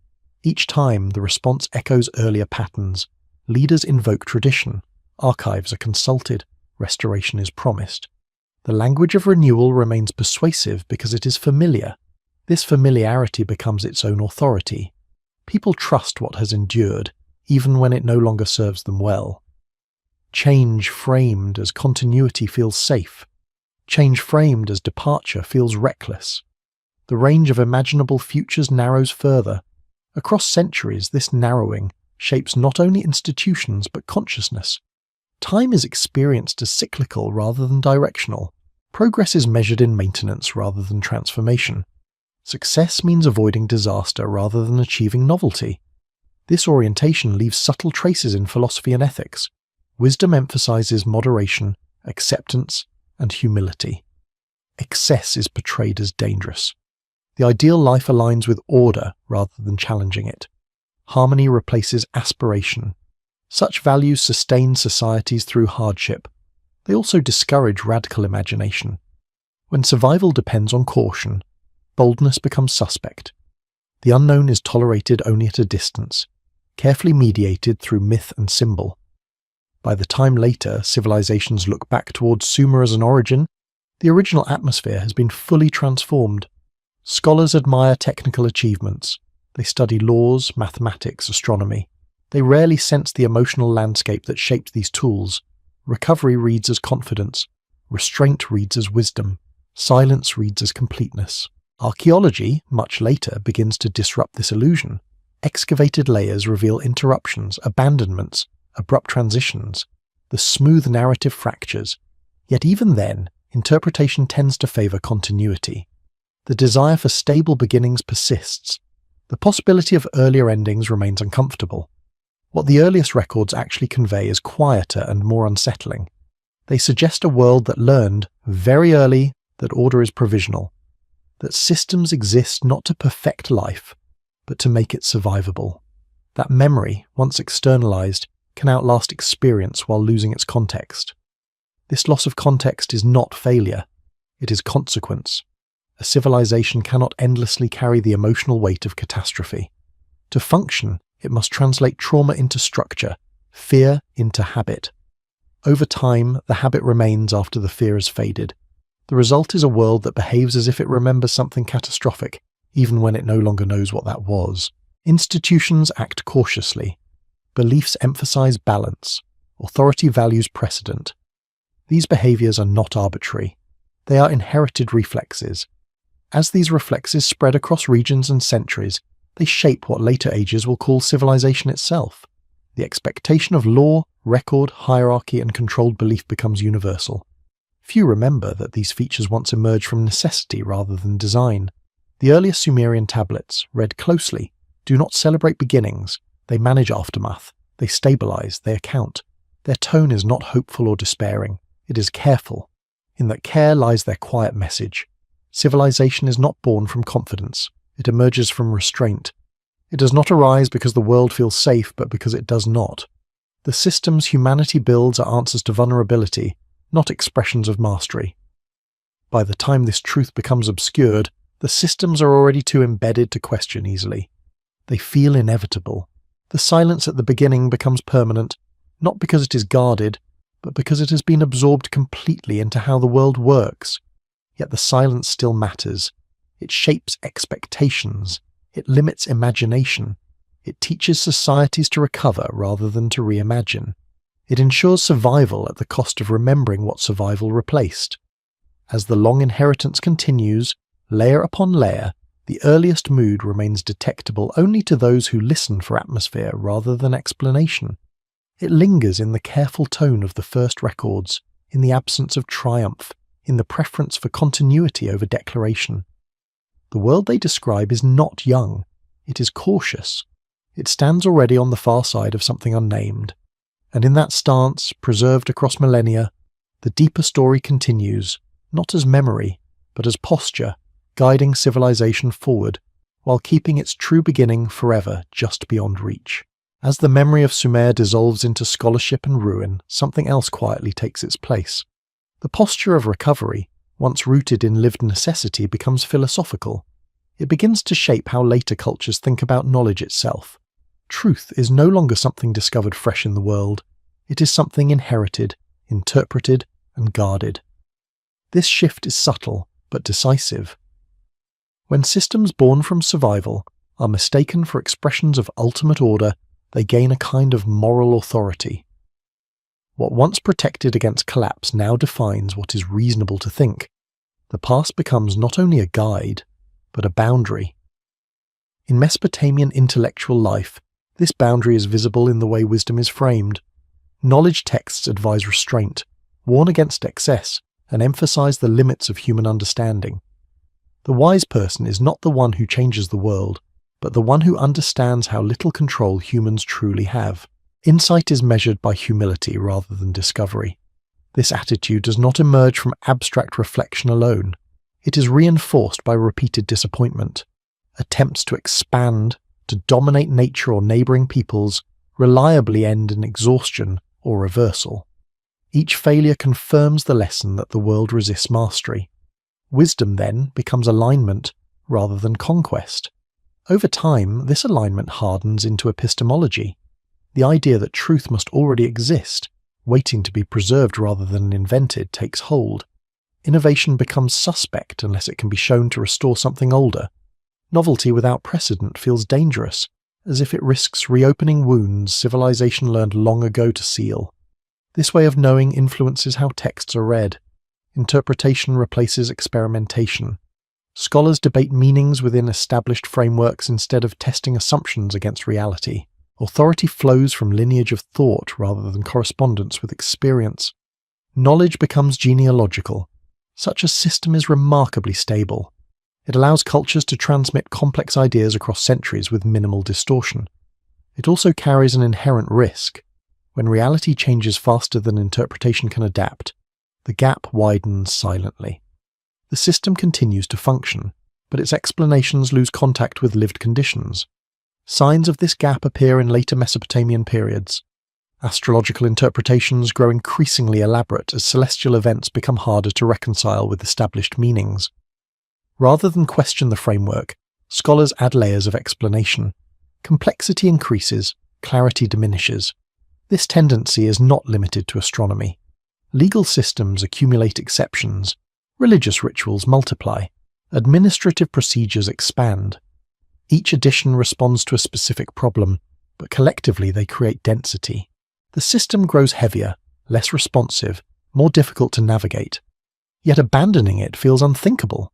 Each time, the response echoes earlier patterns. Leaders invoke tradition. Archives are consulted. Restoration is promised. The language of renewal remains persuasive because it is familiar. This familiarity becomes its own authority. People trust what has endured, even when it no longer serves them well. Change framed as continuity feels safe. Change framed as departure feels reckless. The range of imaginable futures narrows further. Across centuries, this narrowing shapes not only institutions but consciousness. Time is experienced as cyclical rather than directional. Progress is measured in maintenance rather than transformation. Success means avoiding disaster rather than achieving novelty. This orientation leaves subtle traces in philosophy and ethics. Wisdom emphasizes moderation, acceptance, and humility. Excess is portrayed as dangerous. The ideal life aligns with order rather than challenging it. Harmony replaces aspiration. Such values sustain societies through hardship. They also discourage radical imagination. When survival depends on caution, boldness becomes suspect. The unknown is tolerated only at a distance, carefully mediated through myth and symbol. By the time later civilizations look back towards Sumer as an origin, the original atmosphere has been fully transformed. Scholars admire technical achievements. They study laws, mathematics, astronomy. They rarely sense the emotional landscape that shaped these tools. Recovery reads as confidence. Restraint reads as wisdom. Silence reads as completeness. Archaeology, much later, begins to disrupt this illusion. Excavated layers reveal interruptions, abandonments, abrupt transitions. The smooth narrative fractures. Yet even then, interpretation tends to favor continuity. The desire for stable beginnings persists. The possibility of earlier endings remains uncomfortable. What the earliest records actually convey is quieter and more unsettling. They suggest a world that learned, very early, that order is provisional, that systems exist not to perfect life, but to make it survivable. That memory, once externalized, can outlast experience while losing its context. This loss of context is not failure, it is consequence. A civilization cannot endlessly carry the emotional weight of catastrophe. To function, it must translate trauma into structure, fear into habit. Over time, the habit remains after the fear has faded. The result is a world that behaves as if it remembers something catastrophic, even when it no longer knows what that was. Institutions act cautiously. Beliefs emphasize balance. Authority values precedent. These behaviors are not arbitrary. They are inherited reflexes. As these reflexes spread across regions and centuries, they shape what later ages will call civilization itself. The expectation of law, record, hierarchy, and controlled belief becomes universal. Few remember that these features once emerged from necessity rather than design. The earliest Sumerian tablets, read closely, do not celebrate beginnings. They manage aftermath. They stabilize. They account. Their tone is not hopeful or despairing. It is careful. In that care lies their quiet message. Civilization is not born from confidence. It emerges from restraint. It does not arise because the world feels safe, but because it does not. The systems humanity builds are answers to vulnerability, not expressions of mastery. By the time this truth becomes obscured, the systems are already too embedded to question easily. They feel inevitable. The silence at the beginning becomes permanent, not because it is guarded, but because it has been absorbed completely into how the world works. Yet the silence still matters. It shapes expectations. It limits imagination. It teaches societies to recover rather than to reimagine. It ensures survival at the cost of remembering what survival replaced. As the long inheritance continues, layer upon layer, the earliest mood remains detectable only to those who listen for atmosphere rather than explanation. It lingers in the careful tone of the first records, in the absence of triumph, in the preference for continuity over declaration. The world they describe is not young. It is cautious. It stands already on the far side of something unnamed. And in that stance, preserved across millennia, the deeper story continues, not as memory, but as posture, guiding civilization forward, while keeping its true beginning forever just beyond reach. As the memory of Sumer dissolves into scholarship and ruin, something else quietly takes its place. The posture of recovery, once rooted in lived necessity, becomes philosophical. It begins to shape how later cultures think about knowledge itself. Truth is no longer something discovered fresh in the world. It is something inherited, interpreted, and guarded. This shift is subtle, but decisive. When systems born from survival are mistaken for expressions of ultimate order, they gain a kind of moral authority. What once protected against collapse now defines what is reasonable to think. The past becomes not only a guide, but a boundary. In Mesopotamian intellectual life, this boundary is visible in the way wisdom is framed. Knowledge texts advise restraint, warn against excess, and emphasize the limits of human understanding. The wise person is not the one who changes the world, but the one who understands how little control humans truly have. Insight is measured by humility rather than discovery. This attitude does not emerge from abstract reflection alone. It is reinforced by repeated disappointment. Attempts to expand, to dominate nature or neighboring peoples, reliably end in exhaustion or reversal. Each failure confirms the lesson that the world resists mastery. Wisdom, then, becomes alignment rather than conquest. Over time, this alignment hardens into epistemology. The idea that truth must already exist, waiting to be preserved rather than invented, takes hold. Innovation becomes suspect unless it can be shown to restore something older. Novelty without precedent feels dangerous, as if it risks reopening wounds civilization learned long ago to seal. This way of knowing influences how texts are read. Interpretation replaces experimentation. Scholars debate meanings within established frameworks instead of testing assumptions against reality. Authority flows from lineage of thought rather than correspondence with experience. Knowledge becomes genealogical. Such a system is remarkably stable. It allows cultures to transmit complex ideas across centuries with minimal distortion. It also carries an inherent risk. When reality changes faster than interpretation can adapt, the gap widens silently. The system continues to function, but its explanations lose contact with lived conditions. Signs of this gap appear in later Mesopotamian periods. Astrological interpretations grow increasingly elaborate as celestial events become harder to reconcile with established meanings. Rather than question the framework, scholars add layers of explanation. Complexity increases, clarity diminishes. This tendency is not limited to astronomy. Legal systems accumulate exceptions. Religious rituals multiply. Administrative procedures expand. Each addition responds to a specific problem, but collectively they create density. The system grows heavier, less responsive, more difficult to navigate. Yet abandoning it feels unthinkable.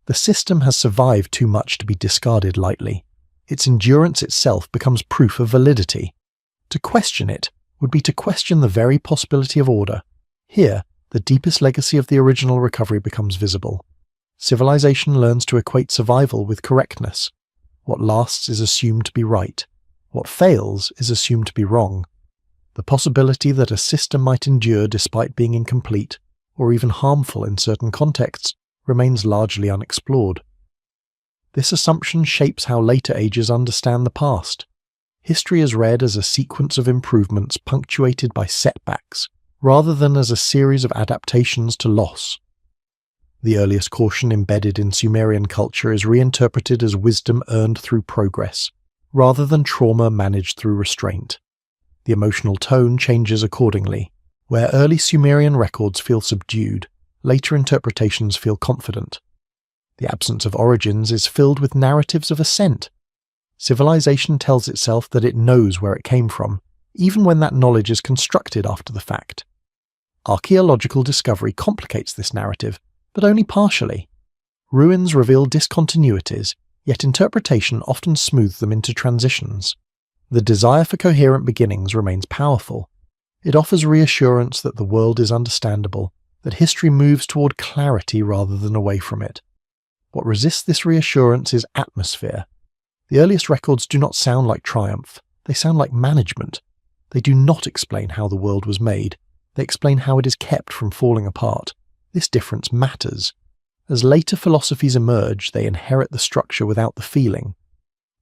The system has survived too much to be discarded lightly. Its endurance itself becomes proof of validity. To question it would be to question the very possibility of order. Here, the deepest legacy of the original recovery becomes visible. Civilization learns to equate survival with correctness. What lasts is assumed to be right. What fails is assumed to be wrong. The possibility that a system might endure despite being incomplete, or even harmful in certain contexts, remains largely unexplored. This assumption shapes how later ages understand the past. History is read as a sequence of improvements punctuated by setbacks, rather than as a series of adaptations to loss. The earliest caution embedded in Sumerian culture is reinterpreted as wisdom earned through progress, rather than trauma managed through restraint. The emotional tone changes accordingly. Where early Sumerian records feel subdued, later interpretations feel confident. The absence of origins is filled with narratives of ascent. Civilization tells itself that it knows where it came from, even when that knowledge is constructed after the fact. Archaeological discovery complicates this narrative, but only partially. Ruins reveal discontinuities, yet interpretation often smooths them into transitions. The desire for coherent beginnings remains powerful. It offers reassurance that the world is understandable, that history moves toward clarity rather than away from it. What resists this reassurance is atmosphere. The earliest records do not sound like triumph, they sound like management. They do not explain how the world was made, they explain how it is kept from falling apart. This difference matters. As later philosophies emerge, they inherit the structure without the feeling.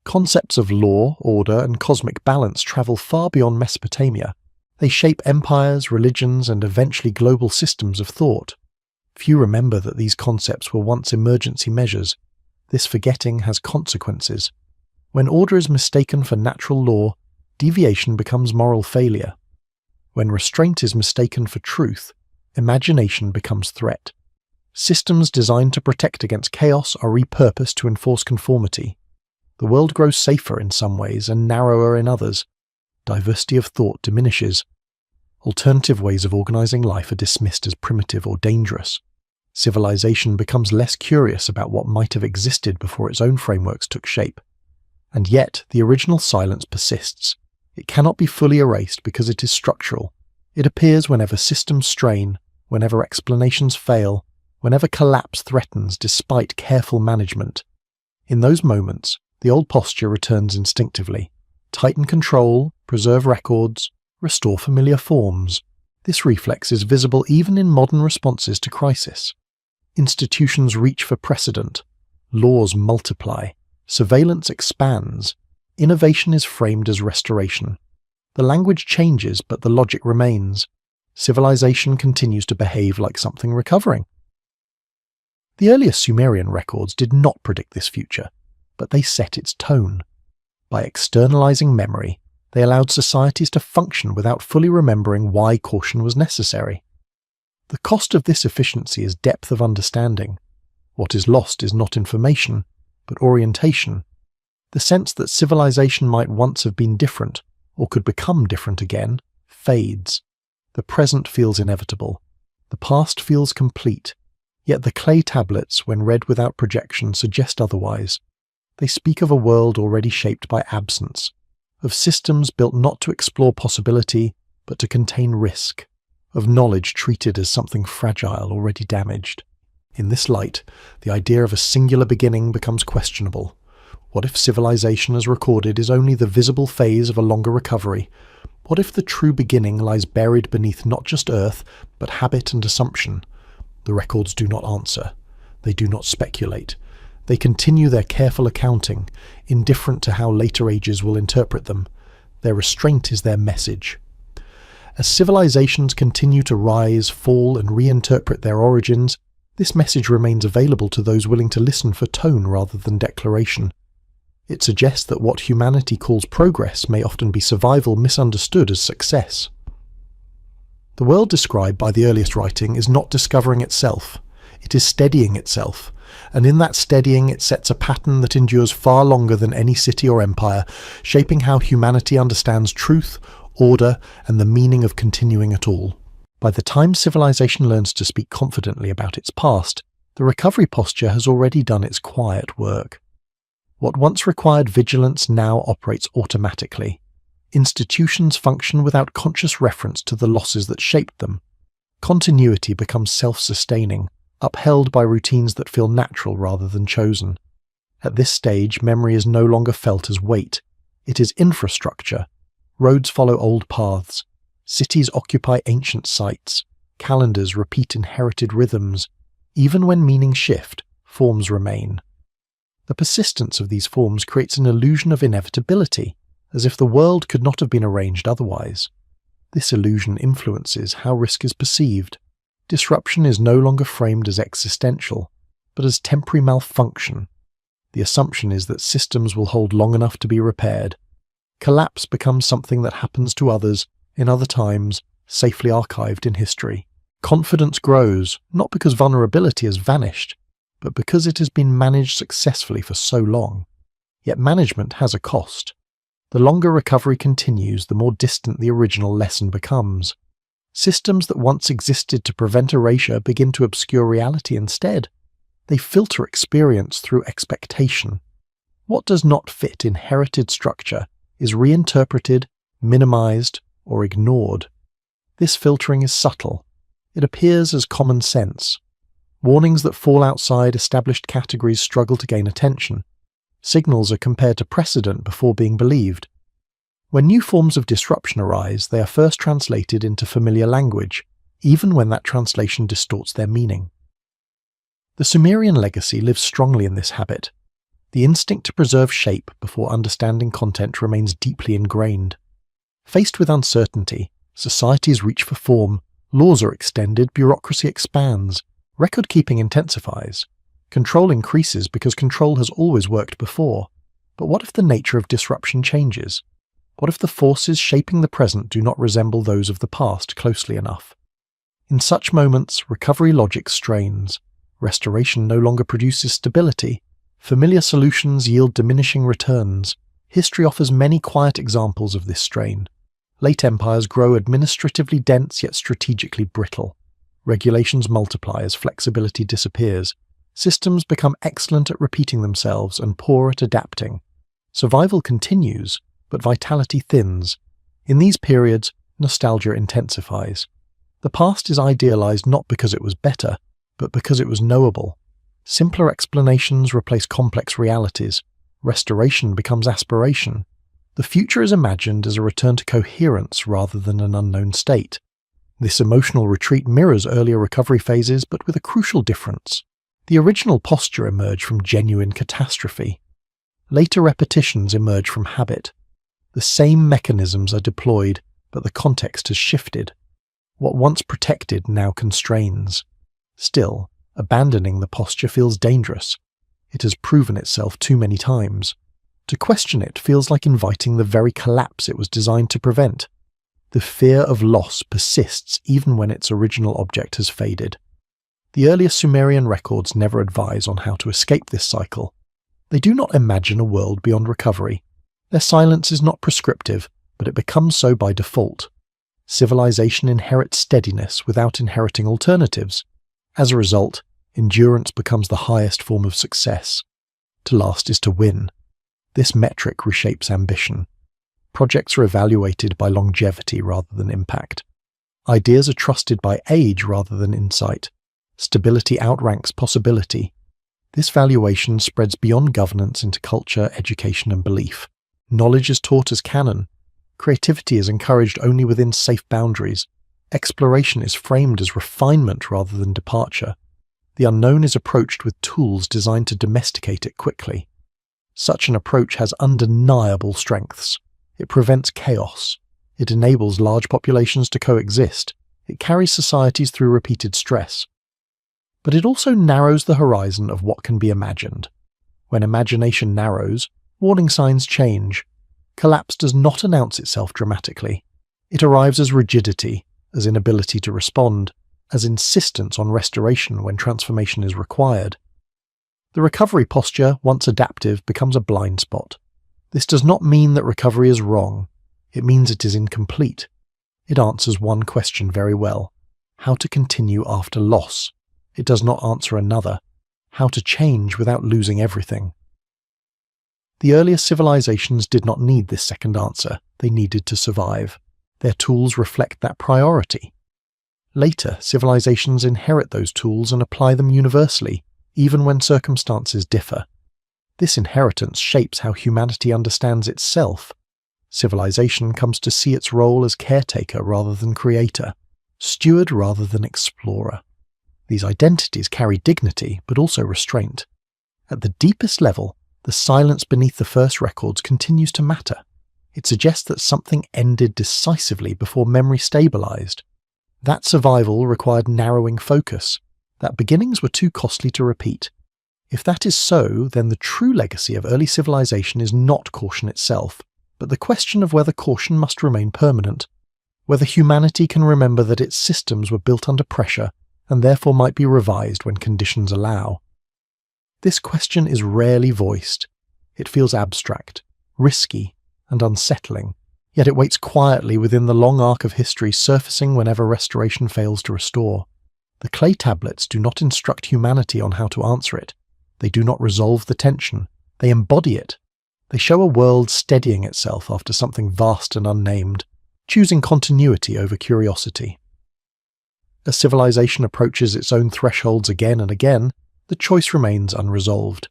Concepts of law, order, and cosmic balance travel far beyond Mesopotamia. They shape empires, religions, and eventually global systems of thought. Few remember that these concepts were once emergency measures. This forgetting has consequences. When order is mistaken for natural law, deviation becomes moral failure. When restraint is mistaken for truth, imagination becomes threat. Systems designed to protect against chaos are repurposed to enforce conformity. The world grows safer in some ways and narrower in others. Diversity of thought diminishes. Alternative ways of organizing life are dismissed as primitive or dangerous. Civilization becomes less curious about what might have existed before its own frameworks took shape. And yet, the original silence persists. It cannot be fully erased because it is structural. It appears whenever systems strain, whenever explanations fail, whenever collapse threatens despite careful management. In those moments, the old posture returns instinctively. Tighten control, preserve records, restore familiar forms. This reflex is visible even in modern responses to crisis. Institutions reach for precedent. Laws multiply. Surveillance expands. Innovation is framed as restoration. The language changes, but the logic remains. Civilization continues to behave like something recovering. The earliest Sumerian records did not predict this future, but they set its tone. By externalizing memory, they allowed societies to function without fully remembering why caution was necessary. The cost of this efficiency is depth of understanding. What is lost is not information, but orientation. The sense that civilization might once have been different, or could become different again, fades. The present feels inevitable. The past feels complete. Yet the clay tablets, when read without projection, suggest otherwise. They speak of a world already shaped by absence, of systems built not to explore possibility, but to contain risk, of knowledge treated as something fragile already damaged. In this light, the idea of a singular beginning becomes questionable. What if civilization as recorded is only the visible phase of a longer recovery? What if the true beginning lies buried beneath not just earth, but habit and assumption? The records do not answer. They do not speculate. They continue their careful accounting, indifferent to how later ages will interpret them. Their restraint is their message. As civilizations continue to rise, fall, and reinterpret their origins, this message remains available to those willing to listen for tone rather than declaration. It suggests that what humanity calls progress may often be survival misunderstood as success. The world described by the earliest writing is not discovering itself. It is steadying itself, and in that steadying it sets a pattern that endures far longer than any city or empire, shaping how humanity understands truth, order, and the meaning of continuing at all. By the time civilization learns to speak confidently about its past, the recovery posture has already done its quiet work. What once required vigilance now operates automatically. Institutions function without conscious reference to the losses that shaped them. Continuity becomes self-sustaining, upheld by routines that feel natural rather than chosen. At this stage, memory is no longer felt as weight. It is infrastructure. Roads follow old paths. Cities occupy ancient sites. Calendars repeat inherited rhythms. Even when meanings shift, forms remain. The persistence of these forms creates an illusion of inevitability, as if the world could not have been arranged otherwise. This illusion influences how risk is perceived. Disruption is no longer framed as existential, but as temporary malfunction. The assumption is that systems will hold long enough to be repaired. Collapse becomes something that happens to others, in other times, safely archived in history. Confidence grows, not because vulnerability has vanished, but because it has been managed successfully for so long. Yet management has a cost. The longer recovery continues, the more distant the original lesson becomes. Systems that once existed to prevent erasure begin to obscure reality instead. They filter experience through expectation. What does not fit inherited structure is reinterpreted, minimized, or ignored. This filtering is subtle. It appears as common sense. Warnings that fall outside established categories struggle to gain attention. Signals are compared to precedent before being believed. When new forms of disruption arise, they are first translated into familiar language, even when that translation distorts their meaning. The Sumerian legacy lives strongly in this habit. The instinct to preserve shape before understanding content remains deeply ingrained. Faced with uncertainty, societies reach for form, laws are extended, bureaucracy expands, record-keeping intensifies. Control increases because control has always worked before. But what if the nature of disruption changes? What if the forces shaping the present do not resemble those of the past closely enough? In such moments, recovery logic strains. Restoration no longer produces stability. Familiar solutions yield diminishing returns. History offers many quiet examples of this strain. Late empires grow administratively dense yet strategically brittle. Regulations multiply as flexibility disappears. Systems become excellent at repeating themselves and poor at adapting. Survival continues, but vitality thins. In these periods, nostalgia intensifies. The past is idealized not because it was better, but because it was knowable. Simpler explanations replace complex realities. Restoration becomes aspiration. The future is imagined as a return to coherence rather than an unknown state. This emotional retreat mirrors earlier recovery phases, but with a crucial difference. The original posture emerged from genuine catastrophe. Later repetitions emerge from habit. The same mechanisms are deployed, but the context has shifted. What once protected now constrains. Still, abandoning the posture feels dangerous. It has proven itself too many times. To question it feels like inviting the very collapse it was designed to prevent. The fear of loss persists even when its original object has faded. The earliest Sumerian records never advise on how to escape this cycle. They do not imagine a world beyond recovery. Their silence is not prescriptive, but it becomes so by default. Civilization inherits steadiness without inheriting alternatives. As a result, endurance becomes the highest form of success. To last is to win. This metric reshapes ambition. Projects are evaluated by longevity rather than impact. Ideas are trusted by age rather than insight. Stability outranks possibility. This valuation spreads beyond governance into culture, education, and belief. Knowledge is taught as canon. Creativity is encouraged only within safe boundaries. Exploration is framed as refinement rather than departure. The unknown is approached with tools designed to domesticate it quickly. Such an approach has undeniable strengths. It prevents chaos. It enables large populations to coexist. It carries societies through repeated stress. But it also narrows the horizon of what can be imagined. When imagination narrows, warning signs change. Collapse does not announce itself dramatically. It arrives as rigidity, as inability to respond, as insistence on restoration when transformation is required. The recovery posture, once adaptive, becomes a blind spot. This does not mean that recovery is wrong. It means it is incomplete. It answers one question very well: how to continue after loss. It does not answer another: how to change without losing everything. The earliest civilizations did not need this second answer. They needed to survive. Their tools reflect that priority. Later, civilizations inherit those tools and apply them universally, even when circumstances differ. This inheritance shapes how humanity understands itself. Civilization comes to see its role as caretaker rather than creator, steward rather than explorer. These identities carry dignity, but also restraint. At the deepest level, the silence beneath the first records continues to matter. It suggests that something ended decisively before memory stabilized. That survival required narrowing focus, that beginnings were too costly to repeat. If that is so, then the true legacy of early civilization is not caution itself, but the question of whether caution must remain permanent, whether humanity can remember that its systems were built under pressure and therefore might be revised when conditions allow. This question is rarely voiced. It feels abstract, risky, and unsettling, yet it waits quietly within the long arc of history, surfacing whenever restoration fails to restore. The clay tablets do not instruct humanity on how to answer it. They do not resolve the tension. They embody it. They show a world steadying itself after something vast and unnamed, choosing continuity over curiosity. As civilization approaches its own thresholds again and again, the choice remains unresolved.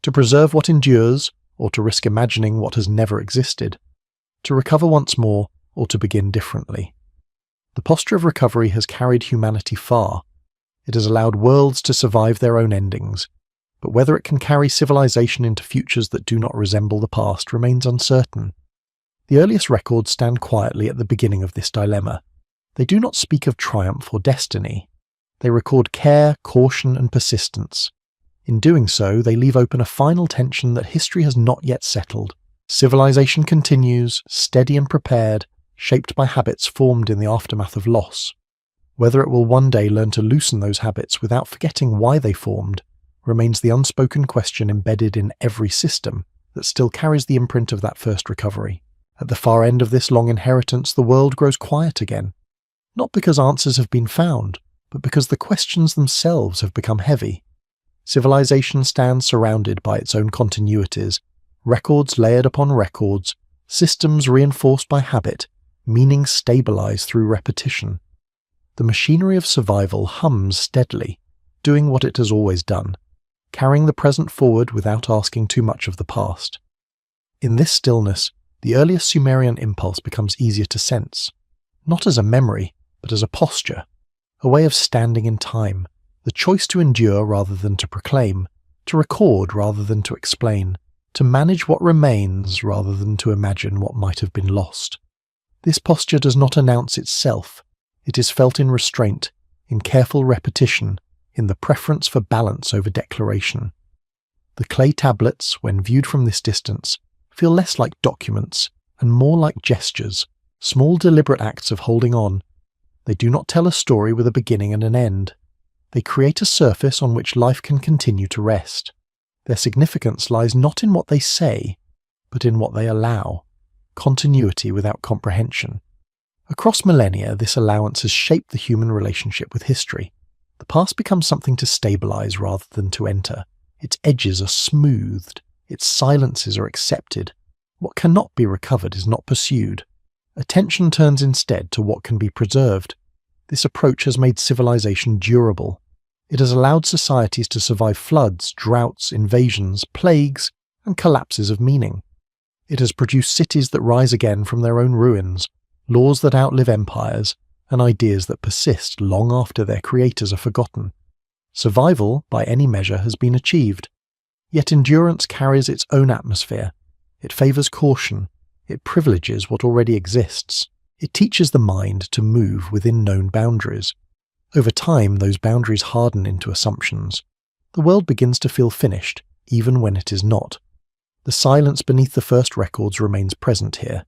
To preserve what endures, or to risk imagining what has never existed. To recover once more, or to begin differently. The posture of recovery has carried humanity far. It has allowed worlds to survive their own endings, but whether it can carry civilization into futures that do not resemble the past remains uncertain. The earliest records stand quietly at the beginning of this dilemma. They do not speak of triumph or destiny. They record care, caution, and persistence. In doing so, they leave open a final tension that history has not yet settled. Civilization continues, steady and prepared, shaped by habits formed in the aftermath of loss. Whether it will one day learn to loosen those habits without forgetting why they formed remains the unspoken question embedded in every system that still carries the imprint of that first recovery. At the far end of this long inheritance, the world grows quiet again. Not because answers have been found, but because the questions themselves have become heavy. Civilization stands surrounded by its own continuities, records layered upon records, systems reinforced by habit, meaning stabilized through repetition. The machinery of survival hums steadily, doing what it has always done, carrying the present forward without asking too much of the past. In this stillness, the earliest Sumerian impulse becomes easier to sense, not as a memory, but as a posture, a way of standing in time, the choice to endure rather than to proclaim, to record rather than to explain, to manage what remains rather than to imagine what might have been lost. This posture does not announce itself. It is felt in restraint, in careful repetition, in the preference for balance over declaration. The clay tablets, when viewed from this distance, feel less like documents and more like gestures, small deliberate acts of holding on. They do not tell a story with a beginning and an end. They create a surface on which life can continue to rest. Their significance lies not in what they say, but in what they allow, continuity without comprehension. Across millennia, this allowance has shaped the human relationship with history. The past becomes something to stabilize rather than to enter. Its edges are smoothed, its silences are accepted. What cannot be recovered is not pursued. Attention turns instead to what can be preserved. This approach has made civilization durable. It has allowed societies to survive floods, droughts, invasions, plagues, and collapses of meaning. It has produced cities that rise again from their own ruins, laws that outlive empires, and ideas that persist long after their creators are forgotten. Survival, by any measure, has been achieved. Yet endurance carries its own atmosphere. It favours caution. It privileges what already exists. It teaches the mind to move within known boundaries. Over time, those boundaries harden into assumptions. The world begins to feel finished, even when it is not. The silence beneath the first records remains present here.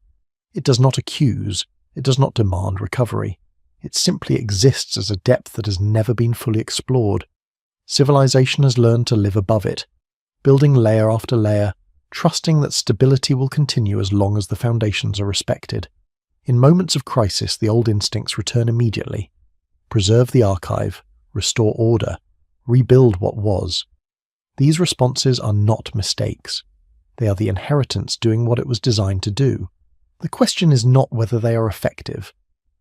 It does not accuse. It does not demand recovery. It simply exists as a depth that has never been fully explored. Civilization has learned to live above it, building layer after layer, trusting that stability will continue as long as the foundations are respected. In moments of crisis, the old instincts return immediately. Preserve the archive, restore order, rebuild what was. These responses are not mistakes. They are the inheritance doing what it was designed to do. The question is not whether they are effective.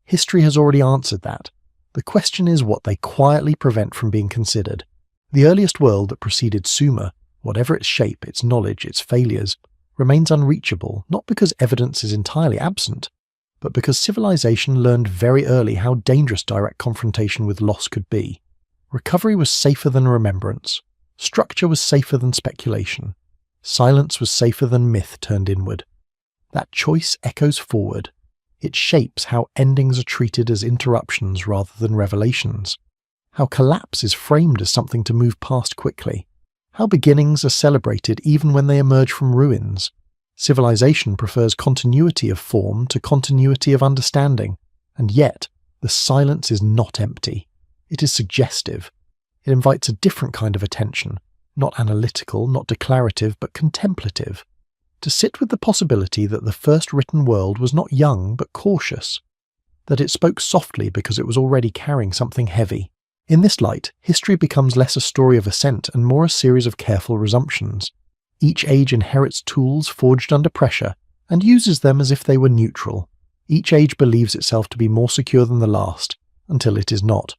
History has already answered that. The question is what they quietly prevent from being considered. The earliest world that preceded Sumer, whatever its shape, its knowledge, its failures, remains unreachable, not because evidence is entirely absent, but because civilization learned very early how dangerous direct confrontation with loss could be. Recovery was safer than remembrance. Structure was safer than speculation. Silence was safer than myth turned inward. That choice echoes forward. It shapes how endings are treated as interruptions rather than revelations, how collapse is framed as something to move past quickly, how beginnings are celebrated even when they emerge from ruins. Civilization prefers continuity of form to continuity of understanding, and yet the silence is not empty. It is suggestive. It invites a different kind of attention, not analytical, not declarative, but contemplative. To sit with the possibility that the first written world was not young but cautious, that it spoke softly because it was already carrying something heavy. In this light, history becomes less a story of ascent and more a series of careful resumptions. Each age inherits tools forged under pressure and uses them as if they were neutral. Each age believes itself to be more secure than the last, until it is not.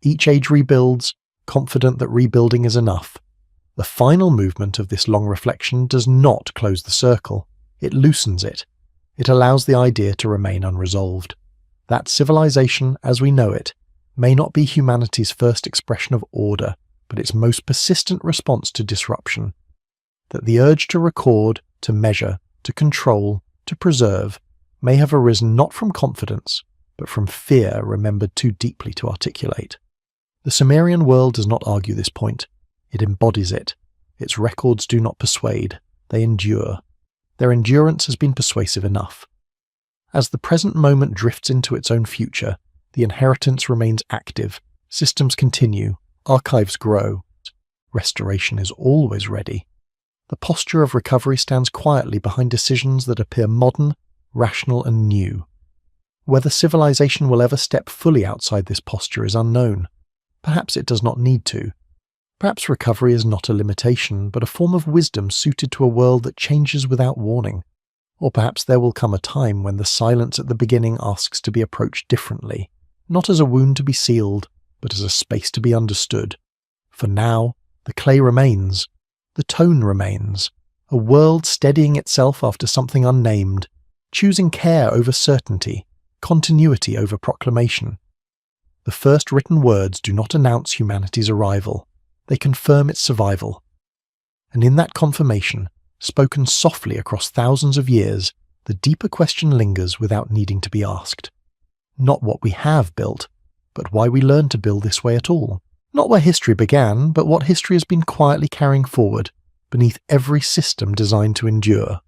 Each age rebuilds, confident that rebuilding is enough. The final movement of this long reflection does not close the circle. It loosens it. It allows the idea to remain unresolved. That civilization, as we know it, may not be humanity's first expression of order, but its most persistent response to disruption. That the urge to record, to measure, to control, to preserve, may have arisen not from confidence, but from fear remembered too deeply to articulate. The Sumerian world does not argue this point. It embodies it. Its records do not persuade, they endure. Their endurance has been persuasive enough. As the present moment drifts into its own future, the inheritance remains active, systems continue, archives grow. Restoration is always ready. The posture of recovery stands quietly behind decisions that appear modern, rational and new. Whether civilization will ever step fully outside this posture is unknown. Perhaps it does not need to. Perhaps recovery is not a limitation, but a form of wisdom suited to a world that changes without warning. Or perhaps there will come a time when the silence at the beginning asks to be approached differently, not as a wound to be sealed, but as a space to be understood. For now, the clay remains, the tone remains, a world steadying itself after something unnamed, choosing care over certainty, continuity over proclamation. The first written words do not announce humanity's arrival, they confirm its survival. And in that confirmation, spoken softly across thousands of years, the deeper question lingers without needing to be asked. Not what we have built, but why we learned to build this way at all. Not where history began, but what history has been quietly carrying forward, beneath every system designed to endure.